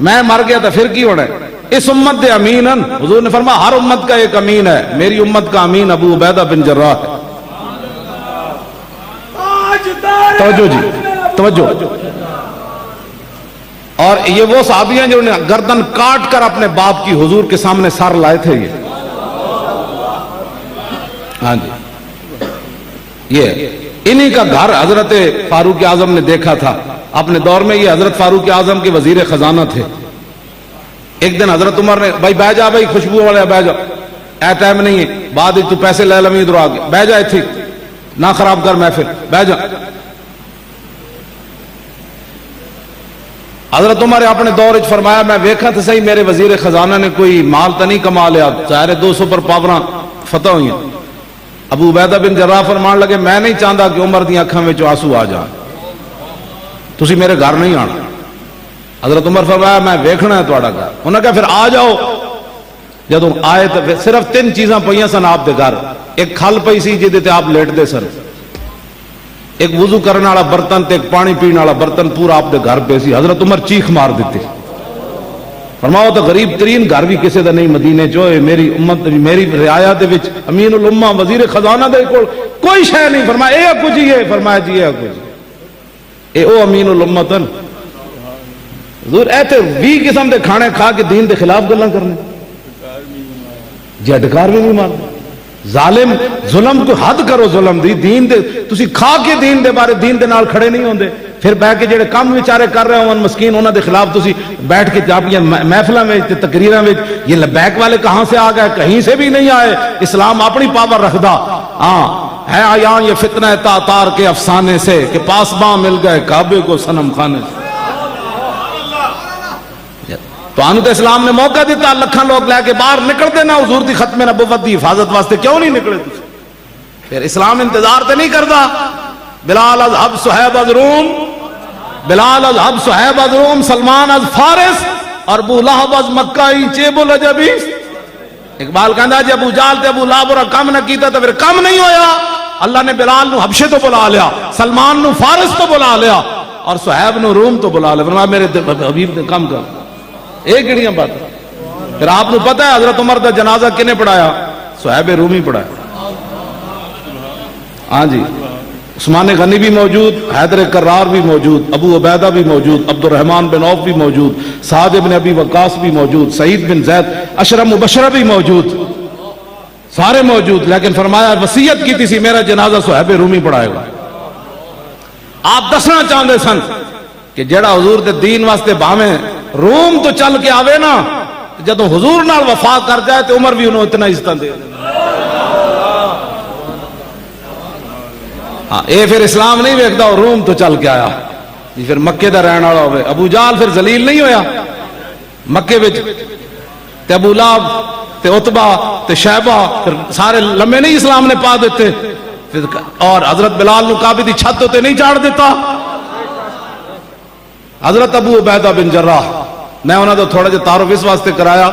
میں مر گیا تو پھر کی ہونا ہے، اس امت دے امین۔ حضور نے فرمایا ہر امت کا ایک امین ہے، میری امت کا امین ابو عبیدہ بن جراح ہے۔ توجہ جی توجہ۔ اور یہ وہ صحابی ہیں جو نے گردن کاٹ کر اپنے باپ کی حضور کے سامنے سر لائے تھے۔ یہ ہاں جی، یہ انہی کا گھر حضرت فاروق اعظم نے دیکھا تھا اپنے دور میں۔ یہ حضرت فاروق اعظم کے وزیر خزانہ تھے۔ ایک دن حضرت عمر نے، بھائی بہ جا، بھائی خوشبو والے بہ جا، اے ٹائم نہیں ہے، بعد تو پیسے لے لیں ادھر آگے، بہ جا تھی نہ خراب کر محفل، بہ جا۔ حضرت عمر نے اپنے دور وچ فرمایا میں ویکھا تو صحیح میرے وزیر خزانہ نے کوئی مال تو نہیں کما لیا، ظاہر 2 سپر پاوراں فتح ہوئی ہیں۔ ابو عبیدہ بن جراح فرمان لگے میں نہیں چاہتا کہ عمر دی اکھاں وچ آنسو آ جان، تسی میرے گھر نہیں آنا۔ حضرت عمر فرمایا میں ویکھنا ہے تہاڈا گھر۔ انہوں نے کہا پھر آ جاؤ۔ جدوں آئے تو صرف 3 چیزاں پئیاں سن آپ دے گھر، ایک کھل پئی سی جہدے تے آپ لیٹدے سن، ایک وضو کرنے والا برتن تے ایک پانی پینے والا برتن پورا آپ دے گھر پہ سی۔ حضرت عمر چیخ مار دیتے، فرماؤ تو غریب ترین گھر بھی کسی دا نہیں مدینے چ ہوئے، میری امت میری رعایا دے وچ امین الامہ وزیر خزانہ دے کول کوئی شے نہیں۔ فرمایا اے کچھ ہی ہے، فرمایا جی اے کچھ اے او امین الامت ہیں۔ حضور ایتھے 20 قسم دے کھانے کھا کے دین دے خلاف گلاں کرنے، جھٹکار بھی نہیں مارنا۔ ظالم ظلم کو حد کرو، ظلم دی دین دے تسی کھا کے دین دے بارے دین دے نال کھڑے نہیں ہوندے، پھر بیٹھ کے جڑے کام بیچارے کر رہے ہوں مسکین انہاں دے خلاف تسی بیٹھ کے اپنی محفلاں وچ تے تقریراں وچ یہ لبیک والے کہاں سے آ گئے؟ کہیں سے بھی نہیں آئے۔ اسلام اپنی پاور رکھدا ہاں ہے آیاں یہ فتنہ تاتار کے افسانے سے کہ پاسباں مل گئے کعبے کو صنم خانے سے۔ تو آنو تو اسلام نے موقع دیتا، لکھاں لوگ لے کے باہر نکل دینا حضور دی ختم نبوت دی حفاظت واسطے، کیوں نہیں نکلے تسی؟ پھر اسلام انتظار تے نہیں کردا۔ بلال از حب صہیب از روم، بلال از حب صہیب از روم، سلمان از فارس اور ابو لہب از مکہ چیب العجبی۔ اقبال کہندا جی ابو جال تے ابو لہب اور کم نہ کیتا تو پھر کم نہیں ہویا۔ اللہ نے بلال نو حبشے تو بلا لیا، سلمان نو فارس تو بلا لیا اور صہیب نو روم تو بلا لیا۔ فرمایا میرے حبیب نے کم کر ایک گڑیاں بات۔ پھر آپ کو پتہ ہے حضرت عمر دا جنازہ کنے پڑھایا؟ صہیب رومی پڑھایا۔ ہاں جی، عثمان غنی بھی موجود، حیدر کرار بھی موجود، ابو عبیدہ بھی موجود، عبد الرحمن بن عوف بھی موجود، سعد بن ابی وقاص بھی موجود، سعید بن زید اشرم مبشرہ بھی موجود، سارے موجود۔ لیکن فرمایا وصیت کی تھی میرا جنازہ صہیب رومی پڑھائے گا۔ آپ دسنا چاہتے سن کہ جڑا حضور دے دین واسطے بھاویں روم تو چل کے آوے نا، جدوں حضور نال وفا کر جائے تو عمر بھی انہوں اتنا عزت دے۔ ہاں اے پھر اسلام نہیں ویکھدا، روم تو چل کے آیا جی، پھر مکے دا رہن والا ہوئے۔ ابو جال پھر ذلیل نہیں ہویا مکے وچ، تے ابو لہب تے عتبہ تے شیبہ پھر سارے لمبے نہیں اسلام نے پا دیتے، اور حضرت بلال نو کعبے دی چھت تے نہیں چاڑ دیتا۔ حضرت ابو عبیدہ بن جراح، میں انہاں دا تھوڑا جہا تعارف اس واسطے کرایا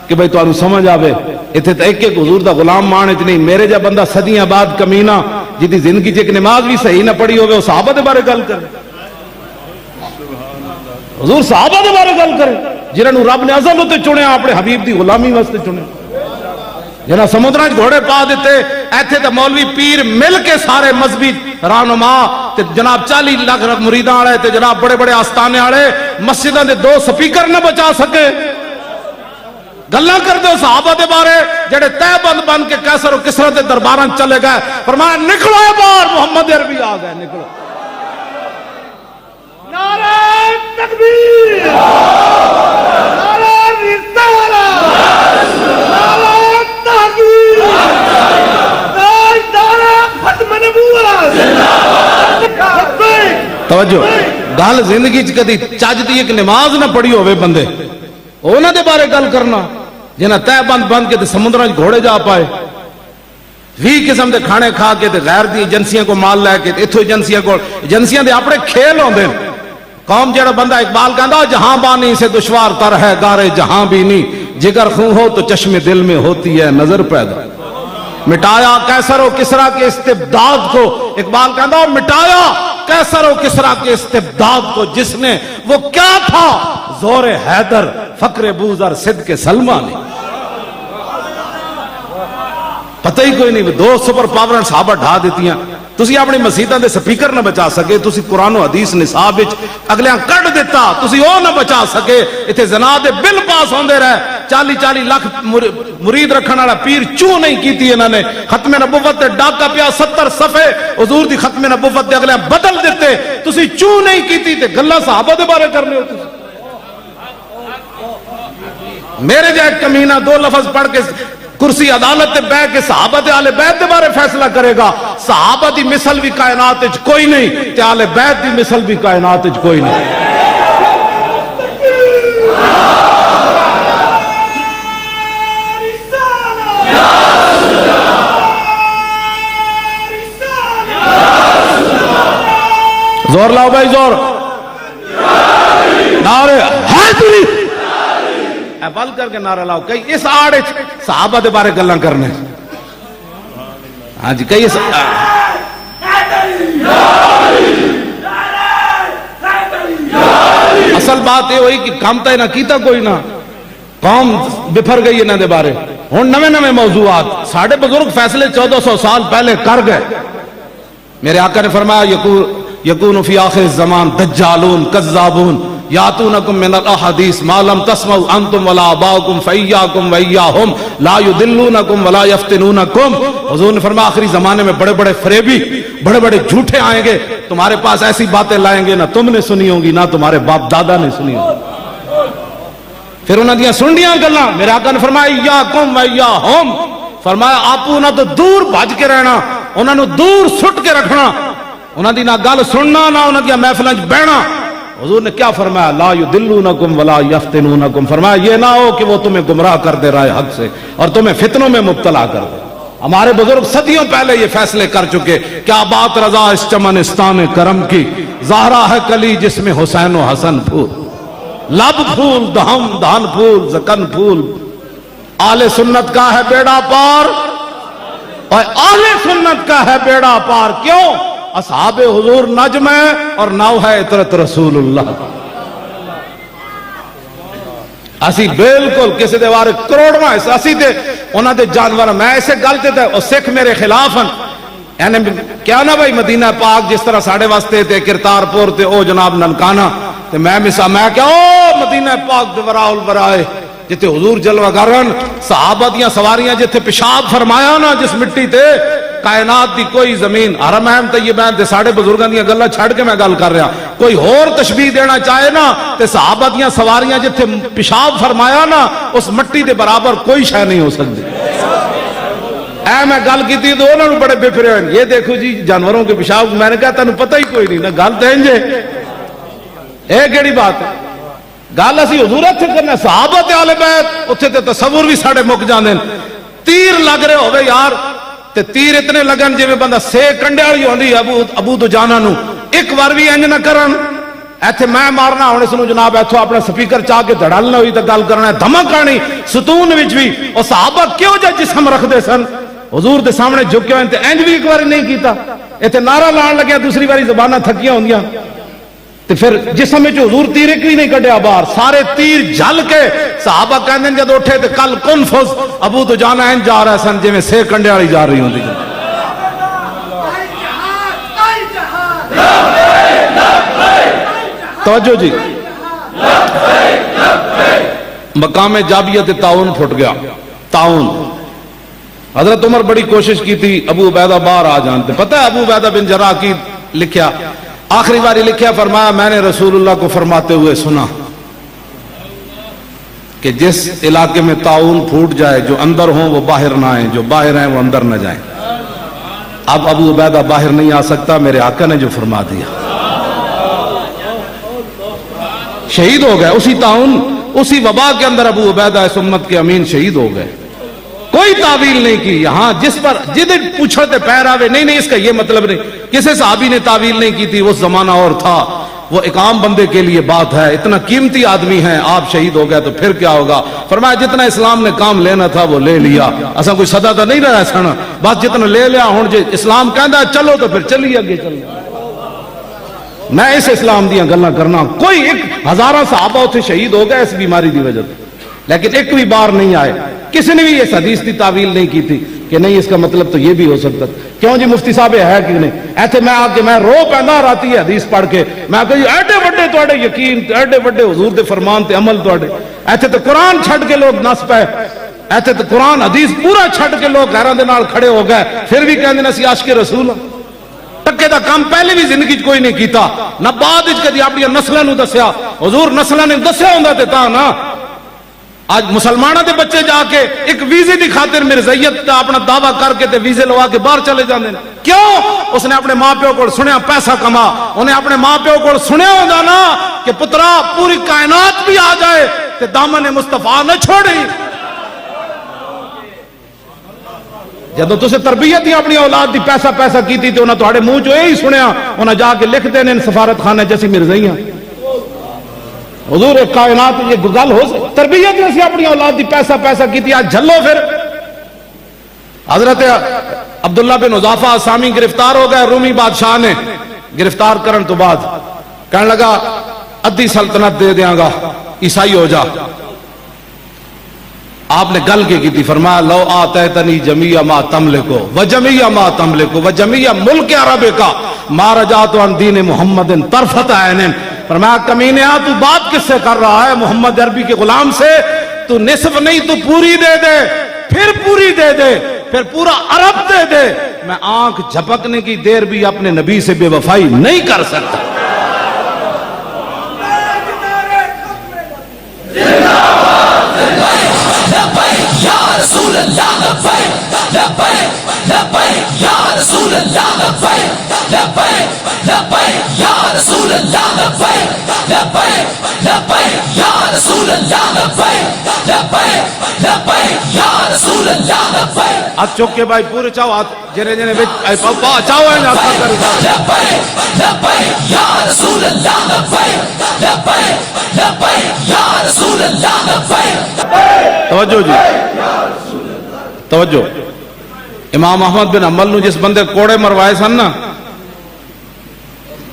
کہ بھئی تانوں سمجھ آوے، ایتھے تے ایک ایک حضور دا غلام مان اچ نہیں، میرے جا بندہ صدیاں بعد کمینہ جدی زندگی چ ایک نماز بھی صحیح نہ پڑھی ہوگی وہ صحابہ دے بارے گل کرے، حضور صحابہ دے بارے گل کرے جنہوں رب نے ازل تے چنیا، اپنے حبیب دی غلامی واسطے چنیا، جنہاں سمندراں وچ گھوڑے پا دیتے۔ ایتھے تے مولوی پیر مل کے سارے مذہبی رہنما تے جناب 40 لاکھ مریداں والے تے جناب بڑے بڑے آستانے والے مسجداں دے 2 سپیکر نہ بچا سکے۔ گلاں کر دو صحابہ دے بارے جڑے تہ بند بن کے کیسر و کسرا دے درباراں چلے گئے، فرمایا نکلو باہر، محمد عربی آ گئے، نکلو۔ نعرہ تکبیر! توجہ گل زندگی چ کدی چج دی ایک نماز نہ پڑھی ہوئے بندے انہاں دے بارے گل کرنا جنہاں تہ بند بند کے تے سمندراں وچ گھوڑے جا پائے 20 قسم دے کھانے کھا کے تے غیر دی ایجنسیاں کو مال لے کے ایتھوں ایجنسیاں دے اپنے کھیل ہوندے قوم جڑا بندہ اقبال کہندا جہاں بانی سے دشوار تر ہے گارے جہاں بھی نہیں جگر خوں ہو تو چشم دل میں ہوتی ہے نظر پیدا مٹایا کیسر و کسرا کے استبداد کو اقبال کہندا مٹایا کیسر و کسرا کے استبداد کو جس نے وہ کیا تھا زور حیدر فقر بوذر صدق سلمہ نے پتہ ہی کوئی نہیں دو سپر پاور صحابہ ڈھا دیتی ہیں تسی اپنی مسیطاں دے سپیکر نہ بچا سکے تسی قرآن و حدیث نصاب وچ اگلیاں کٹ دیتا تسی او نہ بچا سکے ایتھے زنا دے بل پاس ہوندے رہے 40 لاکھ مرید رکھن والا پیر چوں نہیں کیتی انہاں نے ختم نبوت تے ڈاکا پیا 70 صفحے حضور دی ختم نبوت دے اگلیاں بدل دیتے تسی چوں نہیں کیتی تے گلاں صحابہ دے بارے کرنے ہو تسی میرے جائے کمینہ 2 لفظ پڑھ کے کرسی عدالت تے بیٹھ کے صحابہ تے اہل بیت دے بارے فیصلہ کرے گا صحابہ دی مثل بھی کائنات وچ کوئی نہیں تے اہل بیت دی مثل بھی کائنات وچ کوئی نہیں زور لاؤ بھائی زور نعرے حیدری بل کر کے نعرہ لاؤ کئی اس آڑے صحابہ دے بارے گلاں کرنے ہاں جی کئی اصل بات یہ ہوئی کہ کام تا نہ کیتا کوئی نہ قوم بفر گئی انہاں دے بارے ہن نویں موضوعات ساڑھے بزرگ فیصلے 1400 سال پہلے کر گئے میرے آقا نے فرمایا یکون فی آخر الزمان دجالون کذابون یاتونکم من الاحادیث ما لم تسمعوا انتم ولا آباؤکم فایاکم وایاہم لا یدلونکم ولا یفتنونکم حضور نے فرمایا آخری زمانے میں بڑے بڑے فریبی بڑے بڑے جھوٹے آئیں گے تمہارے پاس ایسی باتیں لائیں گے نہ تم نے سنی ہوں گی نہ تمہارے باپ دادا نے سنی ہوں گی پھر انہوں نے سنڈیاں گلاں میرے آقا نے فرمایا ایاکم وایاہم فرمایا آپو نہ تو دور بھج کے رہنا انہوں نے دور سٹ کے رکھنا انہوں نے نہ گل سننا نہ انہوں نے محفلیں بہنا حضور نے کیا فرمایا لا یدلونکم ولا یفتنونکم فرمایا یہ نہ ہو کہ وہ تمہیں گمراہ کر دے رہا ہے حق سے اور تمہیں فتنوں میں مبتلا کر دے ہمارے بزرگ صدیوں پہلے یہ فیصلے کر چکے کیا بات رضا اس چمنستان کرم کی زہرا ہے کلی جس میں حسین و حسن پھول لب پھول دہم دہن پھول زکن پھول آل سنت کا ہے بیڑا پار اور آل سنت کا ہے بیڑا پار کیوں اصحاب حضور نجم ہے اور نو ہے اطرت رسول اللہ اسی بالکل کسی دے وارے کروڑواں اسی تے انہاں دے جانور میں ایسے گلتے تے او سکھ میرے خلاف ہیں یعنی کیا نا بھائی مدینہ پاک جس طرح ساڑھے واسطے تے کرتارپور تے او جناب ننکانہ تے میں کیا او مدینہ پاک دے وراء البرائے جتے حضور جلوہ گرن صحابہ دیاں سواریاں جتے پیشاب فرمایا نا جس مٹی تے کائنات دی کوئی زمین حرمین طیبین تے ساڑھے بزرگاں دیاں گلاں چھڑ کے میں گل کر رہا کوئی اور تشبیہ دینا چاہے نا تے صحابہ دیاں سواریاں جتے پیشاب فرمایا نا اس مٹی دے برابر کوئی شے نہیں ہو سکتی اے میں گل کی تھی تو انہوں نے بڑے بے پھرے ہیں یہ دیکھو جی جانوروں کے پیشاب میں نے کہا تنوں پتہ ہی کوئی نہیں نا گل تے انجے اے کیڑی بات ہے گل اسی حضور اتھے کرنا صحابہ تے آل بیت اتھے تے تصور بھی ساڑھے مک جاندے تیر لگ رہے ہوئے یار تے تیر اتنے لگن جی میں بندہ سے کنڈے والی ہوندی ابو تو جانا نو ایک بار بھی انج نہ کرن ایتھے میں مارنا ہونے سنو جناب ایتھو اپنا سپیکر چاہ کے دھڑالنا ہوئی تے گل کرنا ہے دھمک آنی ستون وچ بھی اور صحابہ کیوں جا جسم رکھ دے سن حضور دے سامنے جھکے ہوئے تے انج بھی ایک بار نہیں کیتا ایتھے نعرہ لان لگیا دوسری باری زباناں تھکیاں ہوندیاں تے پھر جسم میں جو حضور تیر ایک بھی نہیں کڈیا باہر سارے تیر جھل کے صحابہ کہندے جب اٹھے تے کل کن فز ابو تو جانا ہے جا رہا سن جے میں سے کنڈے والی جا رہی ہوندی توجہ جی مقام جابیت تعاون پھٹ گیا تعاون حضرت عمر بڑی کوشش کی تھی ابو عبیدہ باہر آ جانتے پتہ ہے ابو عبیدہ بن جراح کی لکھیا آخری باری لکھیا فرمایا میں نے رسول اللہ کو فرماتے ہوئے سنا کہ جس علاقے میں تعاون پھوٹ جائے جو اندر ہوں وہ باہر نہ آئیں جو باہر ہیں وہ اندر نہ جائیں اب ابو عبیدہ باہر نہیں آ سکتا میرے آقا نے جو فرما دیا شہید ہو گئے اسی تعاون اسی وبا کے اندر ابو عبیدہ اس امت کے امین شہید ہو گئے. کوئی تعویل نہیں کی. یہاں جس پر جدھر پوچھتے پیر آوے نہیں اس کا یہ مطلب نہیں. کسی صحابی نے تعویل نہیں کی تھی, وہ زمانہ اور تھا, وہ ایک عام بندے کے لیے بات ہے. اتنا قیمتی آدمی ہیں, آپ شہید ہو گئے تو پھر کیا ہوگا. فرمایا جتنا اسلام نے کام لینا تھا وہ لے لیا, ایسا کوئی صدا تو نہیں رہا سن, بس جتنا لے لیا. ہوں جی اسلام کہندا چلو تو پھر چلیے اگے چلو. میں اس اسلام دیا گلاں کرنا. کوئی ایک ہزاراں صحابہ اتنے شہید ہو گئے اس بیماری دی وجہ سے, لیکن ایک بھی بار نہیں آئے. کسی نے بھی اس حدیث کی تعویل نہیں کی تھی کہ نہیں اس کا مطلب تو یہ بھی ہو سکتا. کیوں جی مفتی صاحب ہے کہ نہیں ایتھے میں آ کے میں رو پیندا راتی ہے حدیث پڑھ کے. میں کہ جی ایڈے وڈے تواڈے یقین, ایڈے وڈے حضور دے فرمان تے عمل تواڈے. ایتھے تو قرآن چھڈ کے لوگ نس پے, ایتھے تو قرآن حدیث پورا چھڈ کے لوگ غیراں دے نال کھڑے ہو گئے, پھر بھی کہندے نے اسی عاشق رسول ہاں. ٹکے دا کام پہلے بھی زندگی کوئی نہیں کیتا, نہ بعد وچ کدی اپنی نسلاں نوں دسیا. حضور نسلاں نے دسیا ہوندا تے تاں نا. آج مسلمانوں دے بچے جا کے ایک ویزے دی خاطر مرزائیت دا اپنا دعویٰ کر کے تے ویزے لوا کے باہر چلے جاندے ہیں. کیوں؟ اس نے اپنے ماں پیو کو سنیا پیسہ کما, انہیں اپنے ماں پیو کو سنیا ہوندا نا کہ پترا پوری کائنات بھی آ جائے تے دامن مصطفیٰ نہ چھوڑی. جدو تسے تربیت ہی اپنی اولاد دی پیسہ کیتی تے انہاں تہاڈے منہ چوں یہی سنیا, انہاں جا کے لکھ دینے سفارت خانے جیسی مرزائیاں. حضور کائنات یہ گل ہو تربیت نے اپنی اولاد دی پیسہ کیتی. آج جھلو پھر. حضرت عبداللہ بن حذافہ اسامی گرفتار ہو گئے رومی بادشاہ نے. گرفتار کرن تو بعد کہنے لگا ادھی سلطنت دے دیاں گا, عیسائی ہو جا. آپ نے گل کی تھی, فرمایا لو آتیتنی جمیع ما تملکو وجمیع ما تملکو وجمیع ملک عربکا ما رجعت عن دین محمد طرفت عین. فرمایا کمینیا تو بات کس سے کر رہا ہے؟ محمد عربی کے غلام سے. تو نصف نہیں تو پوری دے دے, پھر پوری دے دے, پھر پورا عرب دے دے. میں آنکھ جھپکنے کی دیر بھی اپنے نبی سے بے وفائی نہیں کر سکتا. ہاتھ چوک کے بھائی پورے چاہو, ہاتھ جنے جنے چاہو ہے نا توجہ جی توجہ. امام احمد بن حنبل نو جس بندے کوڑے مروائے سن نا,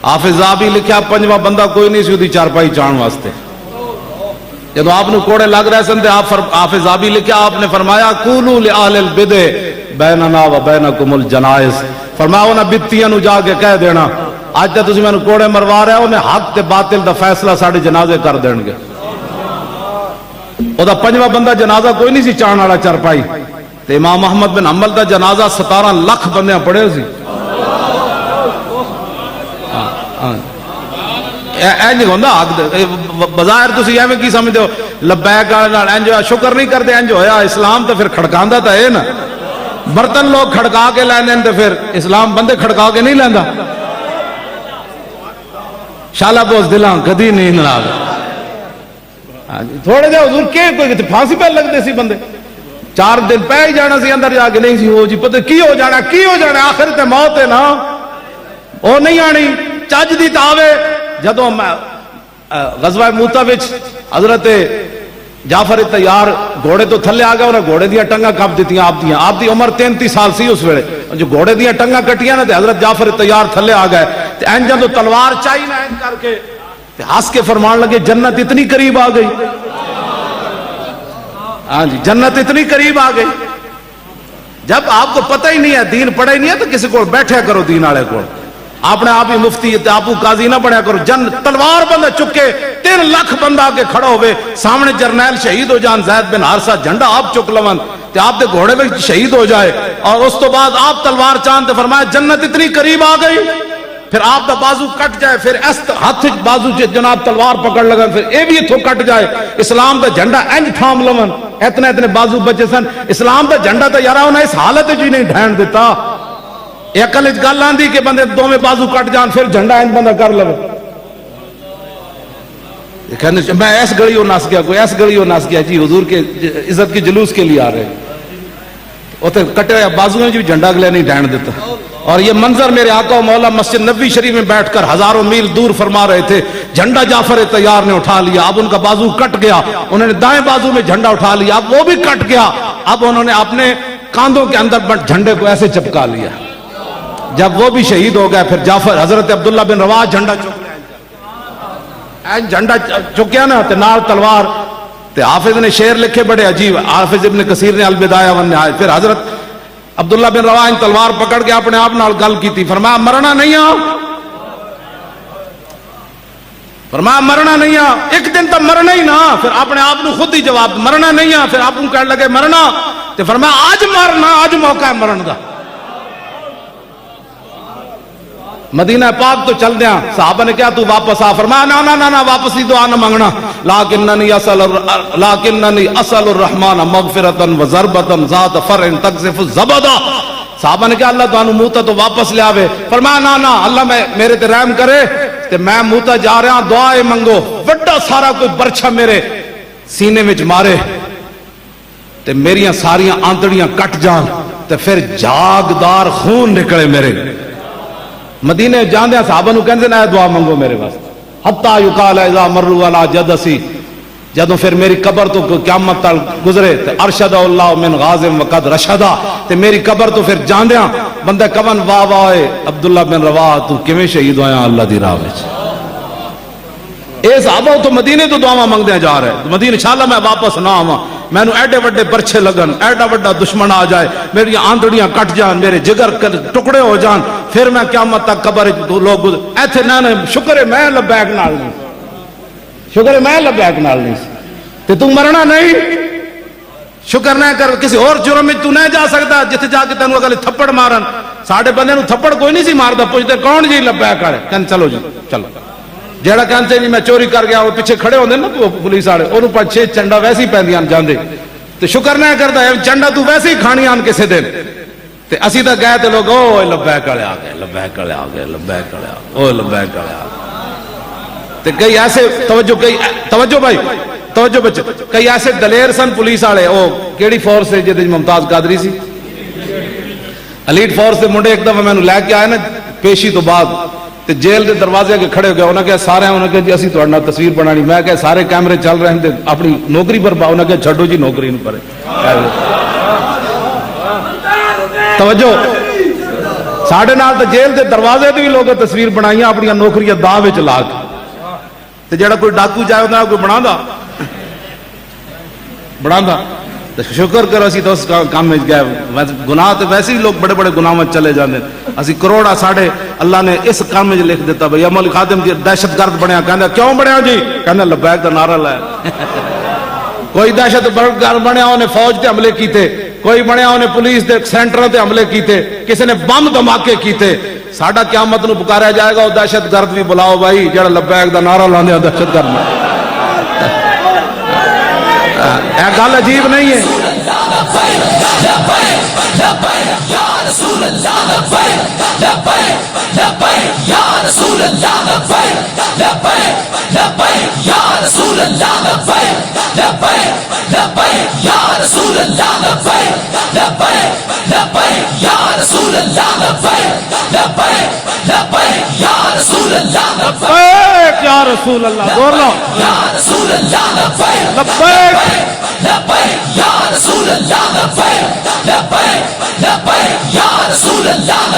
حافظ زابی لکھیا پنجواں بندہ کوئی نہیں سی چارپائی چان واسطے. جب آپ نے کوڑے لگ رہے سن حافظ زابی لکھیا, آپ نے فرمایا قولوا لأہل البدع بیننا و بینکم الجنائز. فرمایا انہاں بدتیاں نو جا کے کہہ دینا اج تے تسی مینوں کوڑے مروا رہے ہو, انہیں حق تے باطل دا فیصلہ ساڈے جنازے کر دین گے. او دا پنجواں بندہ جنازہ کوئی نہیں سی چان والا چارپائی. تے امام احمد بن حنبل دا جنازہ 17 لاکھ بندے پڑھے سی. اینج ہوندا بظاہر تسی ایویں کی سمجھدے ہو لبیک نال انج شکر نہیں کردے انج ہویا. اسلام تے پھر کھڑکاندا تا اے نا, برتن لوگ کھڑکا کے لیندے تے پھر اسلام بندے کھڑکا کے نہیں لیندا. شالا بوس دلاں کدی نہیں ناراض. تھوڑے جے حضور کے کوئی پھانسی پہ لگدے سی بندے, 4 دن پہ ہی جانا سی اندر جا کے نہیں سی ہو جی پتہ کی ہو جانا آخر تے موت ہے نا, وہ نہیں آنی چج دی تاوے. جدو غزوہ موتا وچ حضرت جعفر تیار گھوڑے تو تھلے آ گئے, انہیں گھوڑے دیا ٹنگا کپ دیتیاں. آپ دی عمر 33 سال سی اس ویلے. جو گھوڑے دیا ٹنگا کٹیاں نا تے حضرت جعفر تیار تھلے آ گئے تے این جدو تلوار چاہی نا این کر کے تے ہنس کے فرمان لگے جنت اتنی قریب آ گئی. ہاں جی جنت اتنی قریب آ گئی. جب آپ کو پتہ ہی نہیں ہے, دین پڑھا ہی نہیں ہے, تو کسی کو بیٹھے کرو دین والے کو. آپ نے آپ ہی مفتی آپ قاضی نہ بنیا کرو. تلوار بندہ چکے 3 لاکھ بندہ آگے کھڑا ہوئے, سامنے جرنیل شہید ہو جان زید بن حارثہ, جھنڈا آپ چک لون تے آپ دے گھوڑے میں شہید ہو جائے, اور اس تو بعد آپ تلوار چاند فرمایا جنت اتنی قریب آ گئی. پھر آپ دا بازو کٹ جائے, پھر اس ہاتھ بازو جناب تلوار پکڑ لگا, پھر اے بھی اتھوں کٹ جائے, اسلام دا جھنڈا انج تھام لون, اتنے بازو بچے سن. اسلام دا جھنڈا تو یار انہیں اس حالت ہی نہیں ڈھین دیتا. اکل گل آندی کہ بندے دونوں بازو کٹ جان پھر جھنڈا انج بندہ کر لو. کہنے میں ایس گڑیوں نس گیا, کوئی ایس گڑیوں نس گیا جی, حضور کے عزت کے جلوس کے لیے آ رہے, اتنے کٹے ہوئے بازو میں بھی جھنڈا اگلے نہیں ڈھانڈ دیتا. اور یہ منظر میرے آقا و مولا مسجد نبوی شریف میں بیٹھ کر ہزاروں میل دور فرما رہے تھے, جھنڈا جعفر تیار نے اٹھا لیا, اب ان کا بازو کٹ گیا, انہوں نے دائیں بازو میں جھنڈا اٹھا لیا, اب وہ بھی کٹ گیا, اب انہوں نے اپنے کاندھوں کے اندر جھنڈے کو ایسے چپکا لیا. جب وہ بھی شہید ہو گئے, پھر جعفر حضرت عبداللہ بن رواحہ جھنڈا جھنڈا چکیا نا تے نال تلوار, تے حافظ نے شعر لکھے بڑے عجیب, حافظ ابن کثیر نے البدایہ والنہایہ. پھر حضرت عبداللہ بن رواحہ نے تلوار پکڑ کے اپنے آپ نال گل کی تھی, فرمایا مرنا نہیں آ, فرمایا مرنا نہیں آ, ایک دن تو مرنا ہی نا. پھر اپنے آپ نے خود ہی جواب, مرنا نہیں آ. پھر آپ کو کہنے لگے مرنا, تے فرمایا آج مرنا, آج موقع ہے مرن دا. مدینہ پاک تو چل دیا, صحابہ نے کیا تو واپس آ, فرمایا نا نا نا نا واپس ہی دعا نہ مانگنا, لیکننی اسأل الرحمن مغفرتا و ضربتا ذات فرع تقذف الزبدا. صحابہ نے کہا اللہ تعالیٰ موتا تو واپس لے آوے. فرمایا نا نا اللہ میرے تے رحم کرے, تے میں موتا جا رہا, دعائیں منگو, بڑا سارا کوئی برچھا میرے سینے میں مارے, تے میریاں ساریاں آنتڑیاں کٹ جان, تے پھر جاگدار خون نکلے میرے. مدینے جاندے صحابہ نو کہندے نا دعا منگو میرے واسطے, حتی یقال اذا مروا علی جدسی, جدوں پھر میری قبر تو قیامت تک گزرے, تے ارشد اللہ من غازم وقد رشدا, تے میری قبر تو پھر جاندیاں بندہ کون واہ واہ عبداللہ بن رواحہ تو کیویں شہید ہویا اللہ دی راہ وچ. اے صحابہ تو مدینے تو دعاواں منگدے جا رہے, مدینے انشاءاللہ میں واپس نہ آواں, میں نو ایڈے وڈے برچھے لگن, ایڈا وڈا دشمن آ جائے, میری آندڑیاں کٹ جان, میرے جگر ٹکڑے ہو جان, پھر میں قیامت تک قبر لوگ ایتھے نہ شکر ہے میں لبیک نال نہیں, شکر ہے میں لبیک نال نہیں, تے تو مرنا نہیں, شکر نہ کر, کسی اور جرم میں تو نہ جا سکتا جتھے جا کے تینوں اگلے تھپڑ مارن. ساڈے بندے نو تھپڑ کوئی نہیں سی ماردا, پوچھتے کون جی لبیک والے, کہن چلو جی چلو. جیڑا کہتے جی میں چوری کر گیا, وہ پیچھے کھڑے ہوندے نا پولیس والے, انہوں پانچ چھ چنڈا ویسے ہی پیندیاں جاندے, تے شکر نہ کردا چنڈا تو ویسے ہی کھانی آن کسے دن. تے اسی تا گئے تے لوگ او لبیک والے آ گئے, لبیک والے آ گئے, لبیک والے آ گئے, او لبیک والے آ گئے. تے کئی ایسے توجہ بھائی توجہ بچے, کئی ایسے دلیر سن پولیس والے, او کیڑی فورس ہے جدے ممتاز قادری سی, ایلیٹ فورس دے منڈے ایک دفعہ میں لے کے آئے نا پیشی تو بعد, تے جیل دے دروازے کے کھڑے ہو گئے, انہوں نے کہا سارے, انہوں نے کہا جی اسی تہاڈے نال تصویر بنانی, میں کہا سارے کیمرے چل رہے ہیں اپنی نوکری پر, انہوں نے کہا چھڈو جی نوکری نوں پرے. توجہ, ساڈے نال تے جیل دے دروازے تے بھی لوگ تصویر بنائیاں اپنی نوکریاں داں وچ لا کے, تے جڑا کوئی ڈاکو جائے انہاں کوئی بنادا تو شکر کرو اسی تو اس کام میں گئے. گناہ تو ویسے ہی لوگ بڑے بڑے گناہ میں چلے جاندے, اسی کروڑا ساڑھے اللہ نے اس کام میں لکھ دیتا بھئی عمل خادم جی دہشت گرد بنیا, کہنا کیوں بنیا جی, کہنا لبیک دا نعرہ لایا. کوئی دہشت گرد بنیا انہیں فوج تے حملے کیتے, کوئی بنیا انہیں پولیس دے سینٹر تے حملے کیتے, کسی نے بم دھماکے کیتے. ساڈا قیامت نو پکارا جائے گا, وہ دہشت گرد بھی بلاؤ بھائی جڑا لبیک دا نعرہ لاندے دہشت گرد میں. گل عجیب نہیں ہے. یا رسول اللہ دور لو, لبیک یا رسول اللہ, لبیک یا رسول اللہ,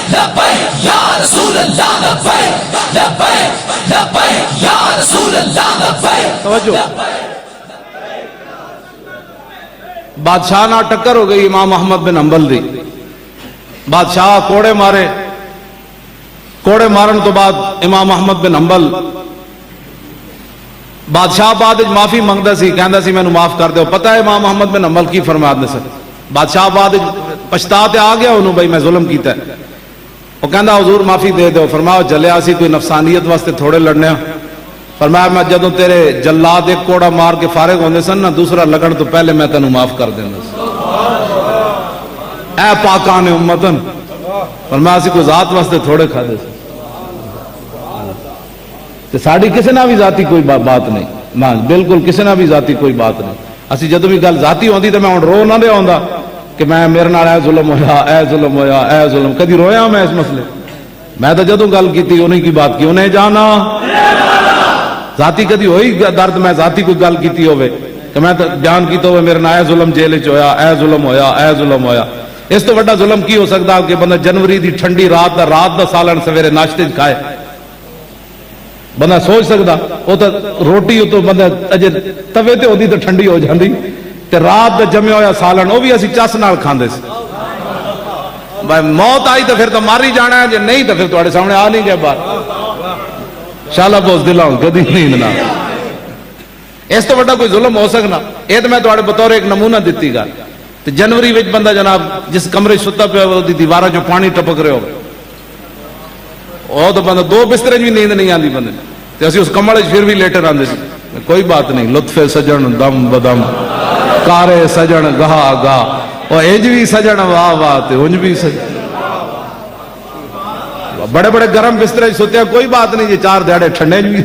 لبیک یا رسول اللہ, لبیک یا رسول اللہ. توجہ, بادشاہ نہ ٹکر ہو گئی امام احمد بن حنبل دی. بادشاہ کوڑے مارے, کوڑے مارن تو بعد امام احمد بن حنبل بادشاہ بعد معافی منگدا سی, کہندا سی مینوں معاف کر دیو. پتہ ہے امام احمد بن حنبل کی فرمایا نے سر, بادشاہ بعد پچھتا تے آ گیا انہوں بھائی میں ظلم کیتا ہے, وہ کہندا حضور معافی دے دیو. فرمایا جلیا سی کوئی نفسانیت واسطے تھوڑے لڑنے. فرمایا میں جدوں تیرے جلاد ایک کوڑا مار کے فارغ ہوندے سن نا, دوسرا لگن تو پہلے میں تینوں معاف کر دیندا سی. اے پاکان امتن, فرمایا سی کوئی ذات واسطے تھوڑے کھادے سی. کہ ساڑی کسی نہ بھی ذاتی کوئی بات نہیں نہ بالکل کسی نہ بھی ذاتی کوئی بات نہیں اسی جدوں بھی گل ذاتی ہوندی تو میں ہن رو نہ رہا ہوندا کہ میں میرے نال اے ظلم ہویا اے ظلم ہویا اے ظلم کدی رویا میں اس مسئلے میں تو جدوں گل کیتی انہیں کی بات کی انہیں جانا ذاتی کدی ہوئی درد میں ذاتی کوئی گل کیتی ہوئے کہ میں تو بیان کیتا ہوئے میرے نال اے ظلم جیل وچ ہویا اے ظلم ہویا اے ظلم ہویا اس تو بڑا ظلم کی ہو سکتا کہ بندہ جنوری دی ٹھنڈی رات دا سالن سویرے ناشتے کھائے بندہ سوچ سکتا وہ تو روٹی تو بندہ اجے توے تے ہوندی تو ٹھنڈی ہو جاندی تے رات دا جمیا ہویا سالن وہ بھی اسی چس نال کھاندے سی بھائی موت آئی تو پھر تو ماری جانا ہے جے نہیں تو پھر تواڈے سامنے آ نہیں گئے باہر شالا بوز دلا ہوں کدی نیند نہ اس تو بڑا کوئی ظلم ہو سکنا یہ تو میں تواڈے بطور ایک نمونہ دتی گا تو جنوری وچ بندہ جناب جس کمرے ستا پیا دی دیوارا جو پانی ٹپک رہے ہو وہ تو بندہ دو بسترے بھی نیند نہیں آتی بندے تو اسی اس کمرے پھر بھی لیٹر آندے سی کوئی بات نہیں لطف سجن دم بدم کارے سجن گاہ گاہ اور انج بھی سجن واہ واہ تے انج بھی سجن بڑے بڑے گرم بسترے سوتے کوئی بات نہیں جی چار دیہڑے ٹھنڈے بھی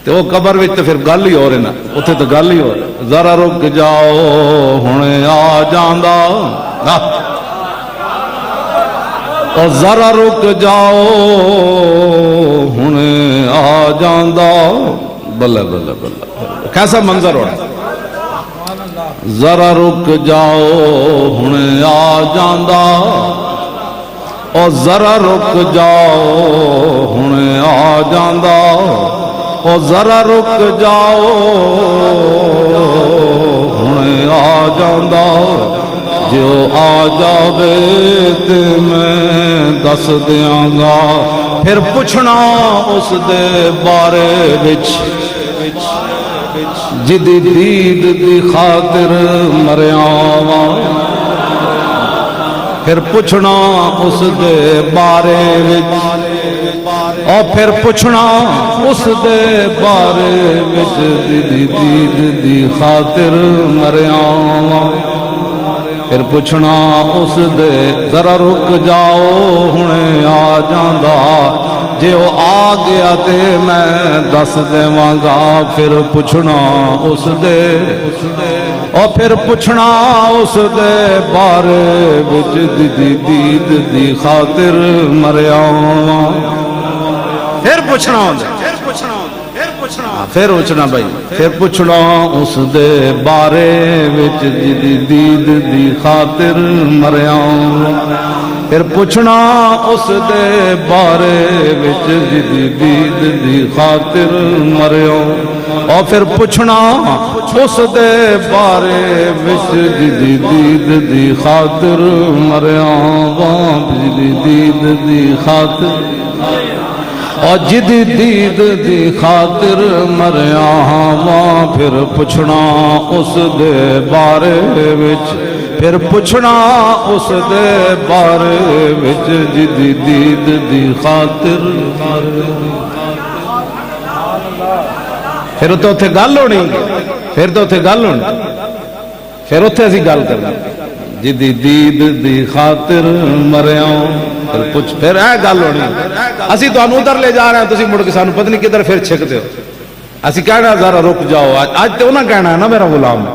تو وہ قبر وچ تو پھر گل ہی ہو رہی نا اتنے تو گل ہی ہو رہی ذرا رک جاؤ ہنے آ جاندا اور ذرا رک جاؤ ہنے آ جاندا بلے بلے بلے کیسا منظر ہو رہا ذرا رک جاؤ ہنے آ جاندا اور ذرا رک جاؤ ہنے آ جاندا اور ذرا رک جاؤ ہنے آ جاندا جو آ جاوے تے میں دس دیاں گا پھر پوچھنا اس دے بارے وچ جدی دید دی خاطر مریاں واں پھر پوچھنا اس دے بارے وچ اور پھر پوچھنا اس دے بارے وچ جدی دید دی خاطر مریاں پھر پوچھنا اس دے ذرا رک جاؤ ہنے آ جاندا جے وہ آ گیا تے میں دس دیواں گا پھر پوچھنا اس دے اور پھر پوچھنا اس دے بارے وچ دی دید دی خاطر مریاں پھر پوچھنا پھر پوچھنا بھائی پھر پوچھنا اس دے بارے وچ جدی دید دی خاطر مریاں پھر پوچھنا اس دے بارے وچ جدی دید دی خاطر مریاں اور پھر پوچھنا اس دے بارے وچ جدی دید دی خاطر مریاں جدی دید دی خاطر اور جدی دید دی خاطر مریاں واں پھر پوچھنا اس دے بارے وچ پھر پوچھنا اس دے بارے وچ جدی دید دی خاطر پھر تو اتنے گل ہونی پھر تو اتنے گل ہونی پھر اتنے اسی گل کرنا جدی دید دی خاطر مریاں پھر اے گل ہونی اسی تو ادھر لے جا رہے ہیں تسی مڑ کے سانو پتہ نہیں کدھر پھر چھکتے ہو اسی کہنا ذرا رک جاؤ آج تو انہاں کہنا ہے نا میرا غلام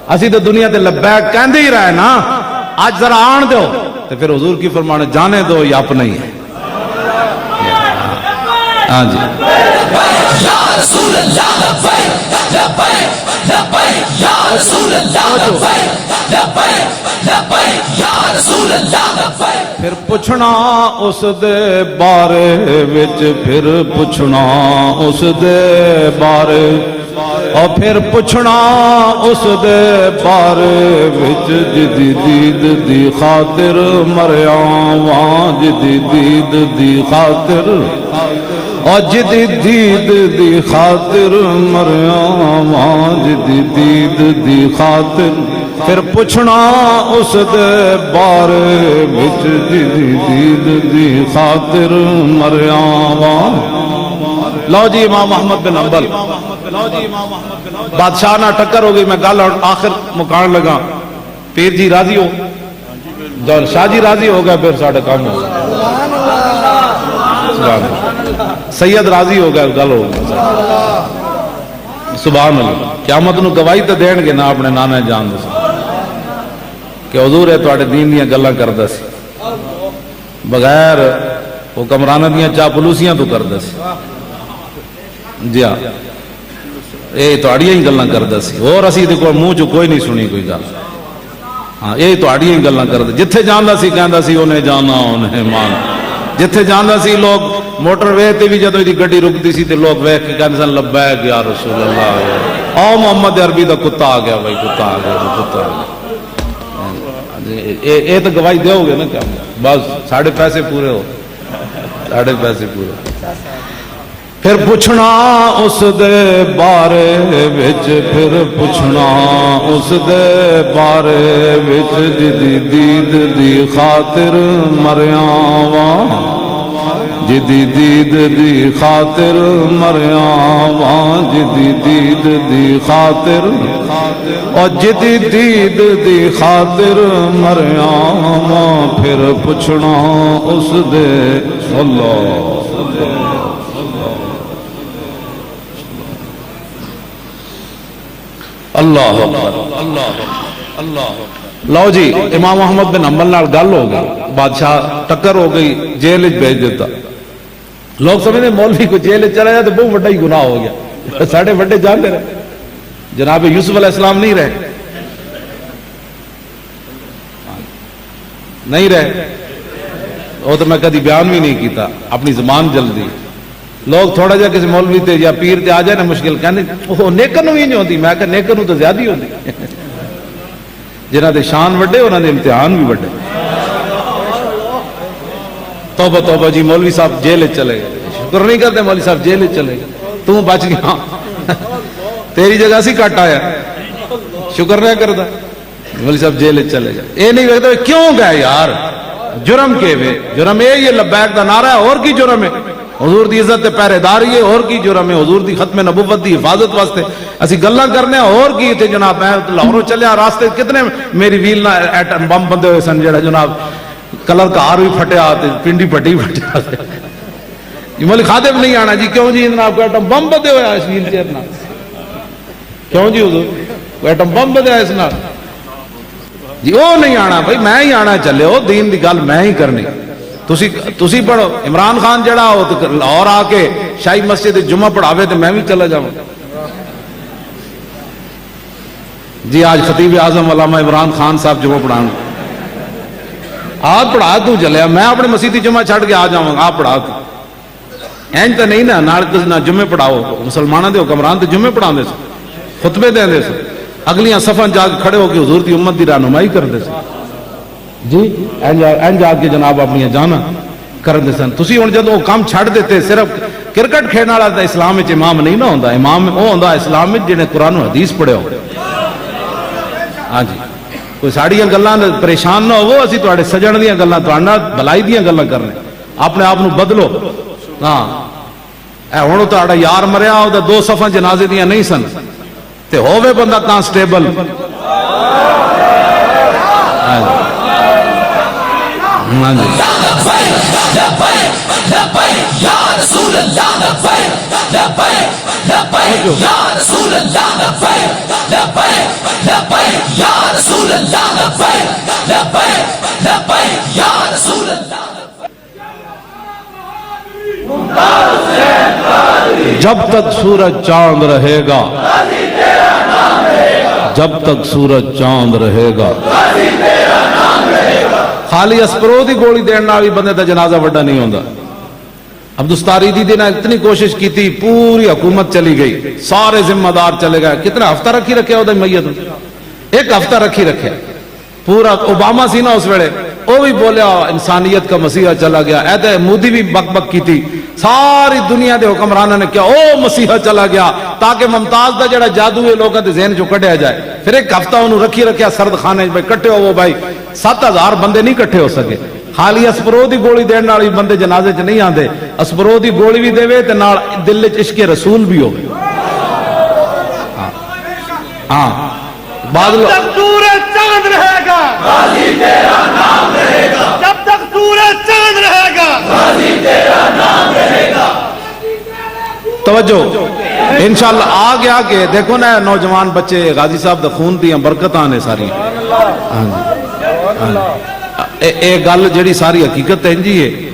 اسی تو دنیا تے لبیک کہندے ہی رہے نا آج ذرا آن دو تو پھر حضور کی فرمانے جانے دو یا اپنا ہی ہے ہاں جی یا رسول اللہ لبیک لبیک لبیک یا رسول اللہ لبیک لبیک لبیک یا رسول اللہ لبیک پھر پوچھنا اس دے بارے وچ پھر پوچھنا اس دے بارے اور پھر پوچھنا اس دے بارے وچ جدی دید دی خاطر مریاں واں جدی دید دی خاطر اور جدی دید دی خاطر مریاں واں جدی دید دی خاطر پھر پوچھنا اس دے بارے وچ جدی دید دی خاطر مریاں واں لو جی امام محمد بن حنبل بادشاہ نہ ٹکر ہو گئی میں گل آخر مکان لگا پیر جی راضی ہو جب شاہ جی راضی ہو گئے پھر ساڑھے کام ہو سید راضی ہو گیا گل ہو گئی سبحان اللہ قیامت نو گواہی تو دین گے نا اپنے نانا جان دے کہ حضور ہے تواڈے دین دیاں گلاں کردا سی بغیر حکمراناں دیاں چاپلوسیاں تو کردا سی جی ہاں یہ تواڈیاں ہی گلاں کردا سی اور اسی دے کول منہ چ کوئی نہیں سنی کوئی گل ہاں یہ تواڈیاں ہی گلاں کردا جتھے جاندا سی کہندا سی انہیں جانا انہیں مان جتھے جاندا سی لوگ موٹر وے تے بھی جدوں دی گڈی رکدی سی تے لوگ ویکھ کے کہندے سن لبیک یا رسول اللہ او محمد عربی دا کتا آ گیا بھائی کتا آ گیا کتا آ گیا یہ تو گواہی دیو گے نا کیا بس ساڑھے پیسے پورے ہو ساڑھے پیسے پورے پھر پوچھنا اس دے بارے وچ پھر پوچھنا اس دے بارے وچ جدی دید دی خاطر مریاں واں جدی دید دی خاطر مریاں واں جدی دید دی خاطر اور جدی دید دی خاطر مریاں واں پھر پوچھنا اس دے اللہ اللہ اللہ لو جی امام احمد بن حنبل نال گل ہو گئی بادشاہ ٹکر ہو گئی جیل بھیج دیتا لوگ سمجھتے مولوی کو جیل چلا جائے تو بہت بڑا ہی گناہ ہو گیا ساڑھے بڑے جانتے رہے جناب یوسف علیہ السلام نہیں رہے نہیں رہے وہ تو میں کدی بیان بھی نہیں کیتا اپنی زبان جلدی لوگ تھوڑا جا کسی مولوی تے یا پیر تے آ جائے نا مشکل کہنے وہ نیکر نو ہی نہیں ہوتی میں کہ نیکر نو تو زیادہ ہی ہوتی جنہاں دے شان وڈے انہاں دے امتحان بھی وڈے توبہ توبہ جی مولوی صاحب جیل چلے گئے شکر نہیں کرتے مولوی صاحب جیل چلے گئے تم بچ گیا تیری جگہ سی کٹ آیا شکر نہیں کرتا مولوی صاحب جیل چلے گئے یہ نہیں ویکھتے کیوں گئے یار جرم کے وے جرم یہ لبیک دا نعرہ ہے اور کی جرم ہے حضور دی عزت پہرے داری ہے اور کی جرم ہے حضور دی ختم نبوت دی حفاظت واسطے اسی گلاں کرنے اور کی تے جناب میں لاہوروں چلیا راستے کتنے میری ویل نہ ایٹم بم بندے ہوئے سن جڑا جناب کلر کار بھی پھٹیا تے پنڈی پٹی پھٹیا یہ مولوی خادم نہیں آنا جی کیوں جی جناب کو ایٹم بم بندے ہویا اس ویل چیئر نال کیوں جی حضور ایٹم بم بندے اس نال جی او نہیں آنا بھائی میں ہی آنا چلے ہو دین دی گل میں ہی کرنی تسی پڑھو عمران خان جڑا اور آ کے شاہی مسجد جمعہ پڑھاوے تو میں بھی چلا جاؤں جی آج خطیب اعظم علامہ عمران خان صاحب جمعہ پڑھان آپ پڑھا تو چلیا میں اپنے مسیحی جمعہ چھڑ کے آ جاؤں آپ پڑھا تو این تو نہیں نا نہ جمعے پڑھاؤ مسلمانوں دے حکمران تو جمعے پڑھا دے سو خطبے دے دے سو اگلیاں صفاں جا کے کھڑے ہو کے حضور دی امت دی رہنمائی کر دے سو جی این جا کے جناب اپنی جانا کر دے سن تسی ہن جدوں کام چھڑ دیتے صرف کرکٹ کھیلنے والا تے اسلام وچ امام نہیں نہ ہوندا امام وہ ہوندا اسلام وچ جنے قرآن و حدیث پڑھے ہو ہاں جی کوئی ساڑیاں گلاں پریشان نہ ہوو اسی تواڈے سجن دیاں گلاں تواڈے نال بھلائی دیاں گلاں کرنے اپنے آپ نو بدلو ہاں اے ہن تواڈا یار مریا او دا 2 صفاں جنازے دیاں نہیں سن تے ہووے بندہ کانسٹیبل جب تک سورج چاند رہے گا جب تک سورج چاند رہے گا خالی اسپرو دی گولی دینا بھی بندے دا جنازہ وڈا نہیں ہوندا عبدالستاری دی نے اتنی کوشش کی تھی پوری حکومت چلی گئی سارے ذمہ دار چلے گئے کتنا ہفتہ رکھی رکھے وہ میت ایک ہفتہ رکھی رکھے پورا اوباما سی نا اس ویلے وہ بھی بولیا انسانیت کا مسیحا چلا گیا ایتے مودی بھی بک بک کی تھی ساری دنیا دے حکمرانوں نے کیا او مسیحا چلا گیا تاکہ ممتاز دا جڑا جادو ہے لوگوں دے ذہن جو کٹیا جائے پھر ایک ہفتہ انہوں رکھی رکھیا سرد خانے بھائی کٹے ہو وہ بھائی 7000 بندے نہیں کٹھے ہو سکے خالی اسپرو دی گولی دین والی بندے جنازے چ نہیں آندے اسپرو دی گولی بھی دے تے نال دل وچ عشق رسول بھی ہو ہاں بعد جب تک سورج چاند رہے گا غازی تیرا نام رہے گا جب تک سورج چاند رہے گا غازی تیرا نام رہے گا توجہ انشاءاللہ آ گیا کہ دیکھو نا نوجوان بچے غازی صاحب دا خون دیاں برکتاں نے ساری اے گل جڑی ساری حقیقت ہے جی ہے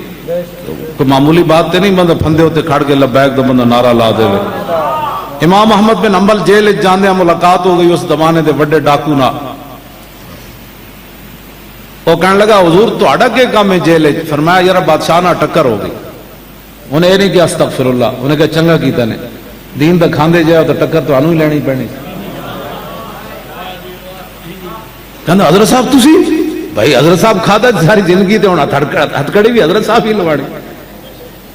کوئی معمولی بات تے نہیں بندہ پھندے ہوتے کھڑ کے لبیک دا بندہ نعرہ لا دے امام احمد بن حنبل جیل جاندے ملاقات ہو گئی اس زمانے دے بڑے ڈاکو نال وہ کہنے لگا حضور تہاڈا کے کام ہے جیل وچ فرمایا یار بادشاہ نال ٹکر ہو گئی انہیں یہ نہیں کہا استغفر اللہ انہیں کہا چنگا کیتا نے دین دا کھاندے جاؤ تو ٹکر تو انہوں ہی لینی پڑنی کہنا حضرت صاحب تسی بھائی حضرت صاحب کھادا ساری زندگی تے ہونا ہتھکڑی بھی حضرت صاحب ہی لواڑی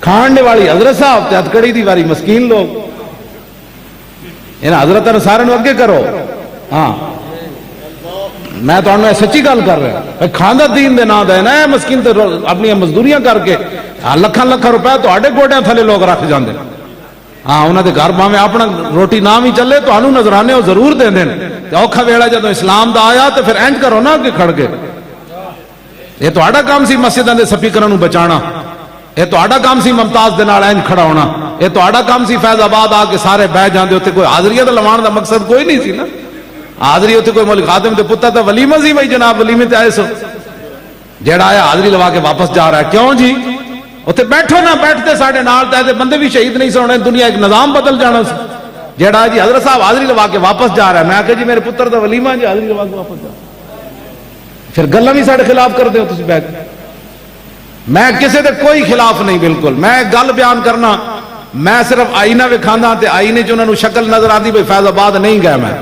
کھاننے والی حضرت صاحب تے ہتھکڑی دی واری مسکین لوگ حضرت نے سارے اگے کرو ہاں میں تو سچی گل کر رہا کھانا دین دے نا دینا ہے مسکین تے اپنی مزدوریاں کر کے لکھاں لکھاں روپے تو آڈے گوڑیاں تھلے لوگ رکھ جاندے ہاں انہوں دے گھر باہیں اپنا روٹی نام ہی چلے تو انہوں نظرانے وہ ضرور دیں دیں اوکھا ویڑا جدو اسلام دا آیا تو پھر اینج کرو نا کہ کھڑ کے یہ تو آڈا کام سی مسجداں دے سپیکراں بچانا یہ تو آڈا کام سی ممتاز دے نال اینج کھڑا ہونا یہ تو آڈا کام سی فیض آباد آ کے سارے بہ جاندے ہوتے کوئی حاضریہ دا لوان دا مقصد کوئی نہیں سی نا حاضری ہوتے کوئی مولوی خادم دے پتر تا ولیمہ سی بھائی جناب ولیمے تے آئے سو جیڑا آیا حاضری لوا کے واپس جا رہا ہے کیوں جی اتنے بیٹھو نہ بیٹھتے ساڑھے نال تے بندے بھی شہید نہیں سونے دنیا ایک نظام بدل جانا سی جیڑا جی حضرت صاحب حاضری لوا کے واپس جا رہا ہے میں آکے جی میرے پتر دا ولیمہ جی حاضری لوا کے واپس جا پھر گلہ بھی ساڑھے خلاف کر دے ہو تسی بیٹھ میں کسی دے کوئی خلاف نہیں بالکل میں گل بیان کرنا میں صرف آئینہ وکھانا تے آئینے جو انہوں شکل نظر آتی بھئی فیض آباد نہیں گیا میں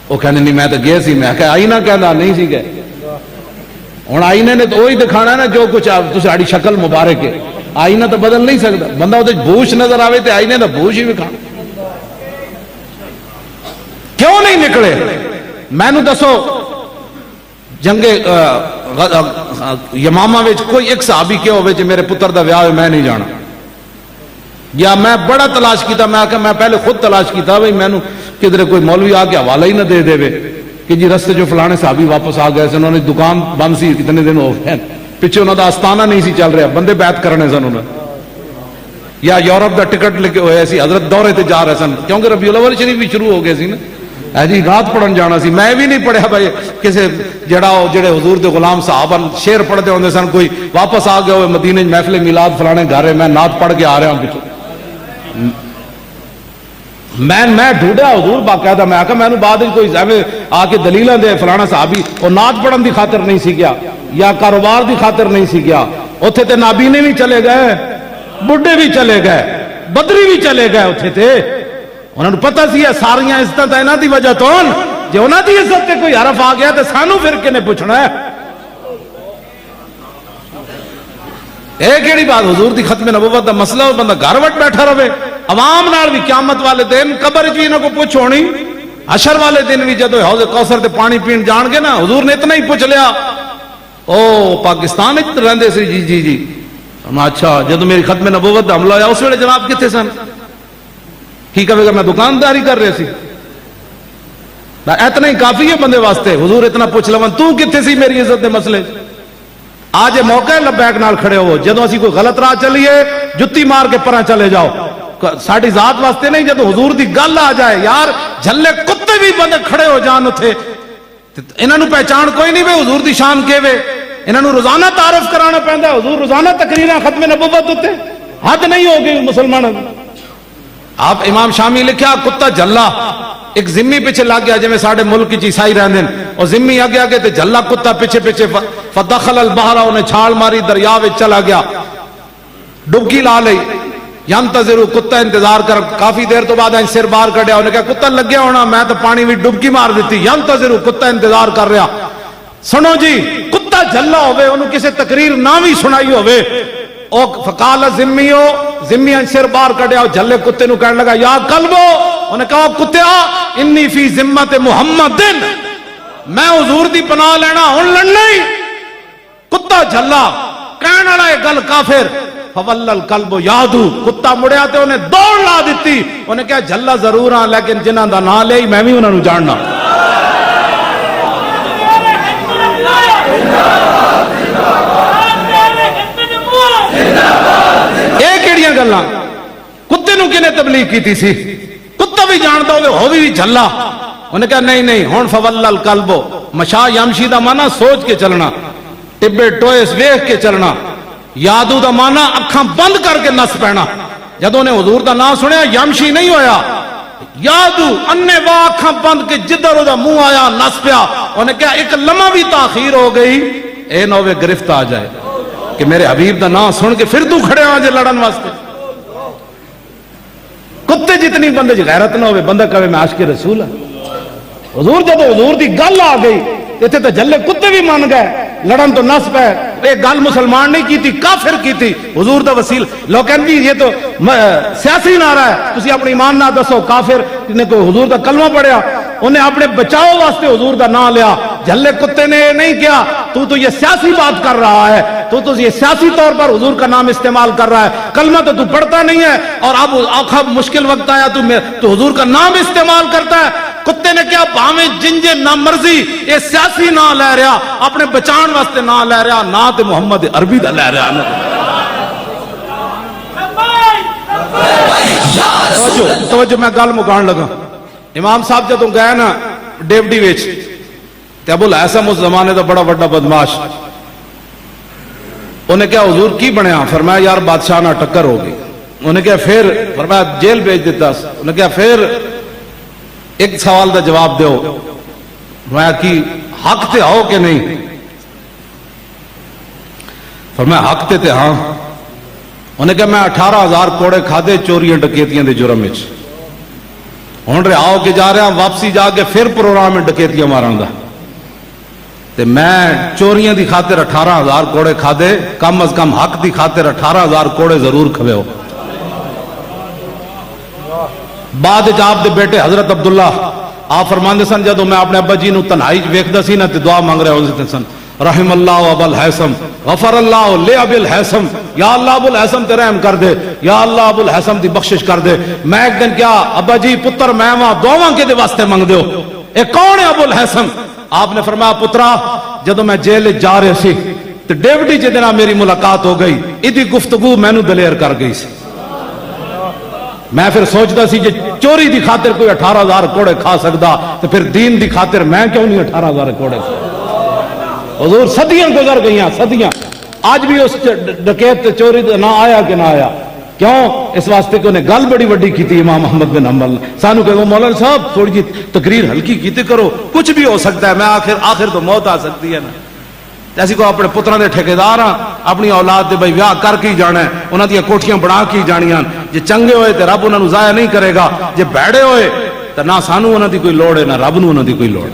وہ کہنے نہیں میں تو گیا سی میں کہا آئینہ کہنا نہیں سی گئے ہوں آئینے نے تو وہی دکھانا نا جو کچھ تاری شکل مبارک ہے آئینہ تو بدل نہیں سکتا بندہ وہ بوش نظر آئے تو آئینے تو بوش ہی دکھانا کیوں نہیں نکلے میں نو دسو جنگ یمامہ وچ کوئی ایک صحابی کیوں ہوئے جو میرے پتر دا ویاہ میں نہیں جانا یا میں بڑا تلاش کیتا میں پہلے خود تلاش کیتا بھئی میں نو کدھر کوئی مولوی آ کے حوالہ ہی نہ دے دے کہ جی رستے جو فلانے صحابی واپس آ گئے انہوں نے دکان بند سی کتنے دن ہو گئے پیچھے انہوں دا آستانہ نہیں سی چل رہا بندے بیعت کرنے سن انہوں یا یورپ دا ٹکٹ لے کے ہوئے سی حضرت دورے تے جا رہے سن کیونکہ ربیع الاول شریف بھی شروع ہو گئے سی نا جی رات پڑھن جانا سی میں بھی نہیں پڑھیا بھائی کسی جڑے حضور دے غلام صحابہ شعر پڑھتے ہوندے سن کوئی واپس آ گئے ہوئے مدینے محفل میلاد فلانے گھر میں نعت پڑھ کے آ رہا ہوں پیچھے میں ڈھونڈا حضور باقاعدہ میں آکا میں نے بعد کوئی آ کے دلیلاں دے فلانا صحابی وہ نعت پڑھن دی خاطر نہیں سی گیا یا کاروبار دی خاطر نہیں سی گیا اتھے تے نابینے بھی چلے گئے بڈھے بھی چلے گئے بدری بھی چلے گئے اتھے تے انہوں نے پتہ سی ساریاں عزت انہاں دی وجہ تو جے انہاں دی عزت تے کوئی حرف آ گیا تے سانو پھر کنے پوچھنا ہے ایک ایڑی بات حضور دی ختم نبوت دا مسئلہ ہو بندہ گھر وٹ بیٹھا رہے عوام نال بھی قیامت والے دن قبر جی انہوں کو پوچھ ہونی حشر والے دن بھی جدو حوض کوثر تے پانی پین جان گے نا حضور نے اتنا ہی پوچھ لیا او پاکستان وچ رہندے سی جی اچھا جدو میری ختم نبوت دا حملہ ہوا اس ویلے جناب کتنے سن کی کہے گا میں دکانداری کر رہے سی اتنا ہی کافی ہے بندے واسطے حضور اتنا پوچھ لون تو کتنے سی میری عزت دے مسئلے آج موقع ہے لبیک نال کھڑے ہو جدو اسی کوئی غلط راہ چلیے جتی مار کے پرا چلے جاؤ ساڑی ذات واسطے نہیں جدو حضور دی گل آ جائے یار جھلے کتے بھی بندے کھڑے ہو جان اتھے انہاں نو پہچان کوئی نہیں بے حضور دی شان کے وے انہاں نو روزانہ تعارف کرانا پہندا ہے حضور روزانہ تقریراں ختم نبوت ہوتے حد نہیں ہو گئی مسلمانوں آپ امام شامی لکھیا کتا جھلا ایک ذمی پیچھے لگ گیا جویں ساڈے ملک وچ عیسائی رہندے اور ذمی اگے اگے تے جھلا کتا پیچھے پیچھے فدخل البحر انہیں چھال ماری دریا وچ چلا گیا ڈبکی لا لئی ینتظر کتا انتظار کر کافی دیر تو بعد سر باہر کڈیا انہیں کہا کتا لگیا ہونا میں تو پانی وچ ڈبکی مار دیتی ینتظر کتا انتظار کر رہا سنو جی کتا جھلا ہوئے انہوں کسی تقریر نہ بھی سنائی ہوئے او فقال ذمیو ذمی سر باہر کڈیا جھلے کتے نو کہنے لگا یا قلبو انہیں کہا کتیا انی فی ذمت محمد میں حضور دی پناہ لینا ہن لڑنا ہی کتا جھلا کہنے والا ہے گل کافر فول القلب یادو کتا مڑیا تے انہیں دوڑ لا دیتی انہیں کہا جھلا ضرور ہاں لیکن جنہاں دا نام لے میں بھی انہاں نو جاننا ایک ایڑیاں گلاں نو کنے تبلیغ کیتی سی کتا بھی جانتا ہو بھی جھلا انہیں کہا نہیں نہیں ہون فول القلب مشا یمشی دا مانا سوچ کے چلنا ٹبے ٹوئس ویکھ کے چلنا یادو دا مانا اکھاں بند کر کے نس پینا جدوں نے حضور دا نام سنیا یمشی نہیں ہویا یادو انے وا اکھاں بند کے جدھر دا منہ آیا نس پیا انہیں کہا ایک لمحہ بھی تاخیر ہو گئی اے نوے گرفت آ جائے کہ میرے حبیب دا نام سن کے پھر تو کھڑے آ جے لڑن واسطے کتے جتنی بندے غیرت نہ ہوئے بندہ کہے میں عاشق رسول ہوں حضور جب حضور دی گل آ گئی اتنے تو جلے کتے بھی مان گئے لڑن تو نس پہ ایک گل مسلمان نہیں کی تھی کافر کی تھی حضور دا وسیل لوگ کہتے یہ تو سیاسی نعرہ ہے تسی اپنی ایمان نہ دسو کافر نے کوئی حضور دا کلمہ پڑھیا انہیں اپنے بچاؤ واسطے حضور دا نام لیا جلے کتے نے نہیں کیا تو یہ سیاسی بات کر رہا ہے تو یہ سیاسی طور پر حضور کا نام استعمال کر رہا ہے کلمہ تو پڑھتا نہیں ہے اور اب مشکل وقت آیا تو حضور کا نام استعمال کرتا ہے کتے نے کیا بھاویں جنجے نہ مرضی یہ سیاسی نہ لے رہا اپنے بچان واسطے نہ لے رہا نہ تے محمد عربی دا لے رہا توجہ میں گل مکان لگا امام صاحب جدوں گئے نا ڈیوڈی وچ تے ابو الحسن اس زمانے دا بڑا بڑا بدماش انہیں کہا حضور کی بنیا فرمایا یار بادشاہ نہ ٹکر ہوگی انہیں کہا پھر فرمایا جیل بھیج دیتا انہیں کہا پھر ایک سوال دا جواب دیو فرمایا کی حق تے ہو کہ نہیں فرمایا حق تے ہاں انہیں کہا میں 18,000 کوڑے کھادے چوریاں ڈکیتیاں دے جرم وچ ہن رہا ہو کے جا رہا واپسی جا کے پھر پروگرام میں ڈکیتیاں مارن دا تے میں چوریاں دی خاطر 18,000 کوڑے کھادے کم از کم حق دی خاطر 18,000 کوڑے ضرور کھوے ہو بعد آپ دے بیٹے حضرت عبداللہ آپ فرماندے سن جدو میں اپنے ابا جی نو تنہائی ویکھدا سی نا تے دعا مانگ رہے ہوندے سن رحم اللہ ابا الحسن غفر اللہ لے ابی الحسن یا اللہ ابو الحسن تے رحم کر دے یا اللہ ابو الحسن دی بخشش کر دے میں ایک دن کیا ابا جی پتر میں وہاں دعاواں کے دے واسطے مانگ دیو اے کون ہے ابو الحسن آپ نے فرمایا پترا جدو میں جیل جا رہے سی تے ڈیوڈی جے دن میری ملاقات ہو گئی ادی گفتگو مینوں دلیر کر گئی سی میں پھر سوچتا سی جے چوری دی خاطر کوئی 18,000 کوڑے کھا سکدا تو پھر دین دی خاطر میں کیوں نہیں 18,000 کوڑے حضور صدیاں گزر گئیاں صدیاں آج بھی اس ڈکیت چوری نہ آیا کہ نہ آیا کیوں اس واسطے کہ انہیں گل بڑی وڈی کی تھی امام احمد بن حنبل سانو کہ وہ مولانا صاحب تھوڑی جی تقریر ہلکی کیتے کرو کچھ بھی ہو سکتا ہے میں آخر تو موت آ سکتی ہے نا جیسی کو اپنے پتروں دے ٹھیکیدار ہاں اپنی اولاد دے بھائی ویاہ کر کے جانا ہے انہاں دی کوٹھیاں بنا کے جانیاں جے چنگے ہوئے تے رب انہاں نو ضائع نہیں کرے گا جے بھڑے ہوئے تے نہ سانو انہاں دی کوئی لوڑ ہے نہ رب نو انہاں دی کوئی لوڑ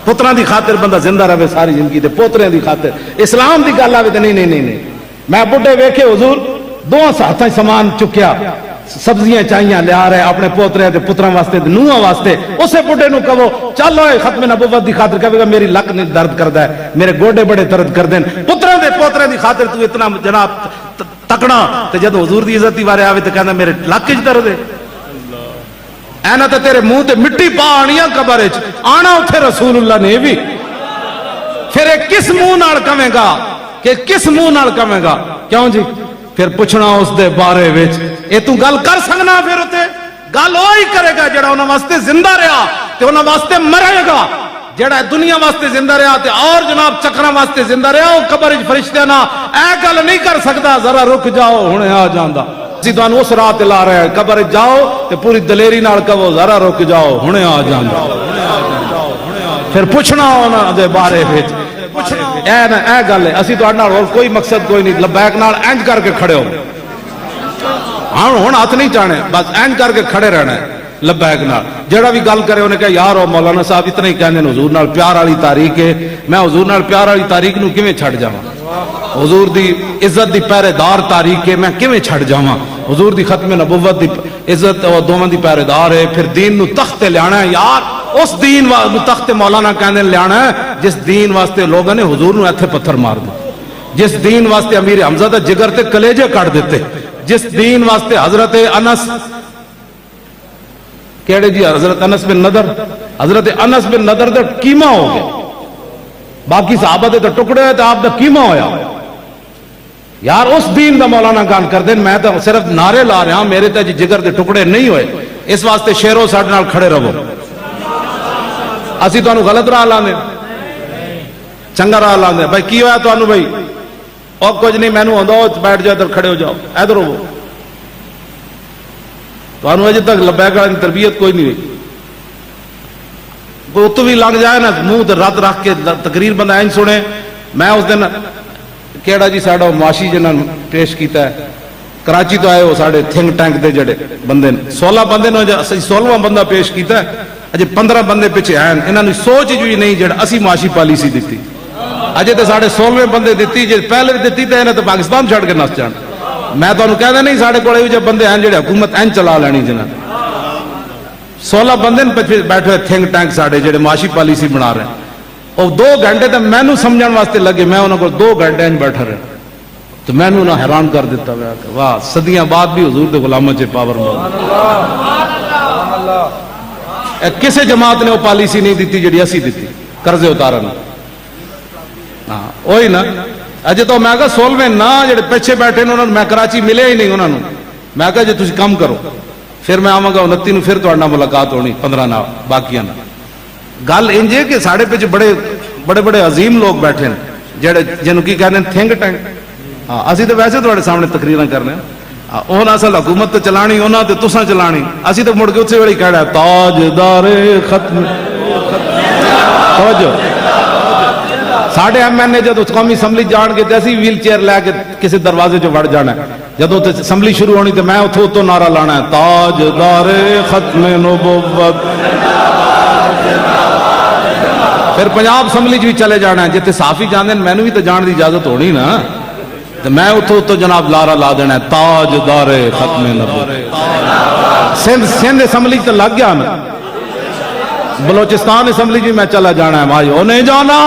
پتروں دی خاطر بندہ زندہ رہے ساری زندگی تے پوترے دی خاطر اسلام دی گل آوے تے نہیں میں بڈھے ویکھے حضور دو ہاتھاں سامان چکیا سبزیاں چاہیاں لیا رہے اپنے پوترے تے پتراں واسطے نوہاں واسطے اسے بڈھے نو کہو چل ہوئے ختم نبوت دی خاطر کہے گا میری لک نہیں درد کردا ہے میرے گوڈے بڑے درد کردے ہیں پتراں دے پوترے دی خاطر تو اتنا جناب تکڑا تے جب حضور دی عزت دی بارے آوے تے کہندا میرے لک وچ درد ہے اینا تے تیرے منہ تے مٹی پا آنیاں قبر وچ آنا اوتھے رسول اللہ نے بھی پھر کس منہ نال کہے گا کہ کس منہ نال کہے گا کیوں جی پھر پوچھنا اس دے بارے وچ اے تو گل کر سکنا پھر اوتے گل وہی کرے گا جڑا انہاں واسطے زندہ رہا تے انہاں واسطے مرے گا جڑا دنیا واسطے زندہ رہا تے اور جناب چکراں واسطے زندہ رہا او قبر وچ فرشتے نہ اے گل نہیں کر سکدا ذرا رک جاؤ ہنے آ جاندا اسی تانوں اس راہ تے لا رہے ہیں قبر وچ جاؤ تے پوری دلیری نال کہو ذرا رک جاؤ ہنے آ جاندا پھر پوچھنا انہاں دے بارے وچ اے گل ہے اسی تہاڈے نال کوئی مقصد کوئی نہیں لبیک نال انج کر کے کھڑے ہو ہن ہاتھ نہیں چاہنے بس انج کر کے کھڑے رہنا ہے لبیک نال جڑا بھی گل کرے انہیں کہا یار او مولانا صاحب اتنا ہی کہندے حضور نال پیار والی تاریخ ہے میں حضور نال پیار والی تاریخ نو کیویں چھڈ جاواں حضور دی عزت دی پہرے دار تاریخ ہے میں کیویں چھڈ جاواں حضور دی ختم نبوت دی عزت او دوواں دی پہرے دار ہے پھر دین نو تخت تے لیانا ہے یار اس دین نو تخت مولانا کہندے لیانا ہے جس دین واسطے لوگوں نے حضور نو ایتھے پتھر مار دے جس دین واسطے امیر حمزہ دا جگر تے کلیجے کٹ دیتے جس دین واسطے حضرت انس کیڑے جی حضرت انس بن نضر دا کیما ہو گیا باقی صحابہ دے ٹکڑے ہوئے تو آپ دا کیما ہویا یار اس دین دا مولانا گل کردے میں تو صرف نعرے لا رہا، میرے تے جی جگر دے ٹکڑے نہیں ہوئے، اس واسطے شیرو ساڈے نال کھڑے رہو، اسی تانوں غلط راہ لاندے چنگا راہ لاندے۔ بھائی کی ہویا تانوں؟ بھائی اور کچھ نہیں، مینوں آندا بیٹھ جاؤ، ادھر کھڑے ہو جاؤ، ادھر ہو، تانوں اجے تک لبیک والی تربیت کوئی نہیں ہوئی۔ کوئی اتو بھی لنگ جائے نا منہ تے رت رکھ کے تقریر بندہ این سنے۔ میں اس دن کیڑا جی ساڈا معاشی جنہاں پیش کیتا ہے، کراچی تو آئے وہ ساڈے تھنک ٹینک دے جڑے بندے 16 بندے نے، اسی 16واں بندہ پیش کیتا ہے، اجے 15 بندے پیچھے آئے، انہاں نے سوچ جو نہیں جڑا اسی معاشی پالیسی دیتی، اجے تے ساڈے 16ویں بندے دیتی، جے پہلے دیتی تے انہاں تے پاکستان چھڑ کے نس جان۔ میں تانوں کہدا نہیں ساڈے کول ایہو جے بندے ہیں جڑے حکومت این چلا لینی جنہاں 16 بندے بیٹھے تھنک ٹینک ساڈے جڑے معاشی پالیسی بنا رہے ہیں، اور 2 گھنٹے تے مینوں سمجھن واسطے لگے، میں انہاں کول 2 گھنٹے بیٹھا رہا تو مینوں نہ حیران کر دیتا ہوا کہ واہ صدیاں بعد بھی حضور دے غلاماں چ پاور موجود۔ کسے جماعت نے وہ پالیسی نہیں دیتی جڑی اسی دیتی، قرضے اتارن۔ ہاں وہی نا، اجے تو میں کہا 16ویں نہ جڑے پیچھے بیٹھے نے انہوں نے میں کراچی ملے ہی نہیں، انہوں نے میں کہا جی تسی کم کرو، پھر میں آواں گا 29 نو، پھر تہاڈے نال ملاقات ہونی 15 نال باقیاں نال۔ گل انج ہے کہ ساڈے پیچھے بڑے بڑے عظیم لوگ بیٹھے ہیں جڑے جنوں کی کہندے ہیں تھنک ٹینک۔ ہاں اسی تو ویسے تہاڈے سامنے تقریراں کرنے ہیں، انہاں اصل حکومت تے چلانی، انہاں تے تساں چلانی، اسی تو مڑ کے اتھے ویلے کہڑا تاجدار ختم۔ توجہ، ساڈے ایم این اے جدوں قومی اسمبلی جان کے تے اسی ویل چیئر لے کے کسی دروازے چ وڑ جانا ہے، جدوں تے اسمبلی شروع ہونی تے میں اتھوں نعرہ لانا ہے تاجدار ختم نبوت۔ پھر پنجاب اسمبلی چ بھی چلے جانا ہے، جتنے صحافی جاندے ہیں مینوں بھی تو جان دی اجازت ہونی نا، تو میں اتوں جناب لارا لا دینا ہے تاجدار ختم نبوت۔ سندھ اسمبلی تو لگ گیا میں، بلوچستان اسمبلی جی میں چلا جانا ہے، بھائی وہ نہیں جانا۔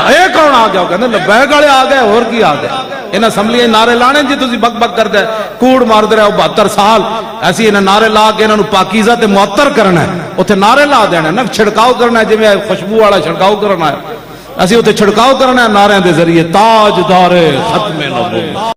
اے کون آ گیا؟ کہتے لبیک والے آ گئے، اور کی آ گئے؟ انہیں اسمبلی نعرے لانے جی تسی بک بک کر دے کوڑ مار دے رہے ہو 72 سال، ایسی انہیں نعرے لا کے انہوں پاکیزہ تے معطر کرنا ہے، اتنے نعرے لا دینا نا، چھڑکاؤ کرنا ہے، جی خوشبو والا چھڑکاؤ کرنا ہے، اسی اتنے چھڑکاؤ کرنا ہے نعرے دے ذریعے تاجدار ختم نبوت۔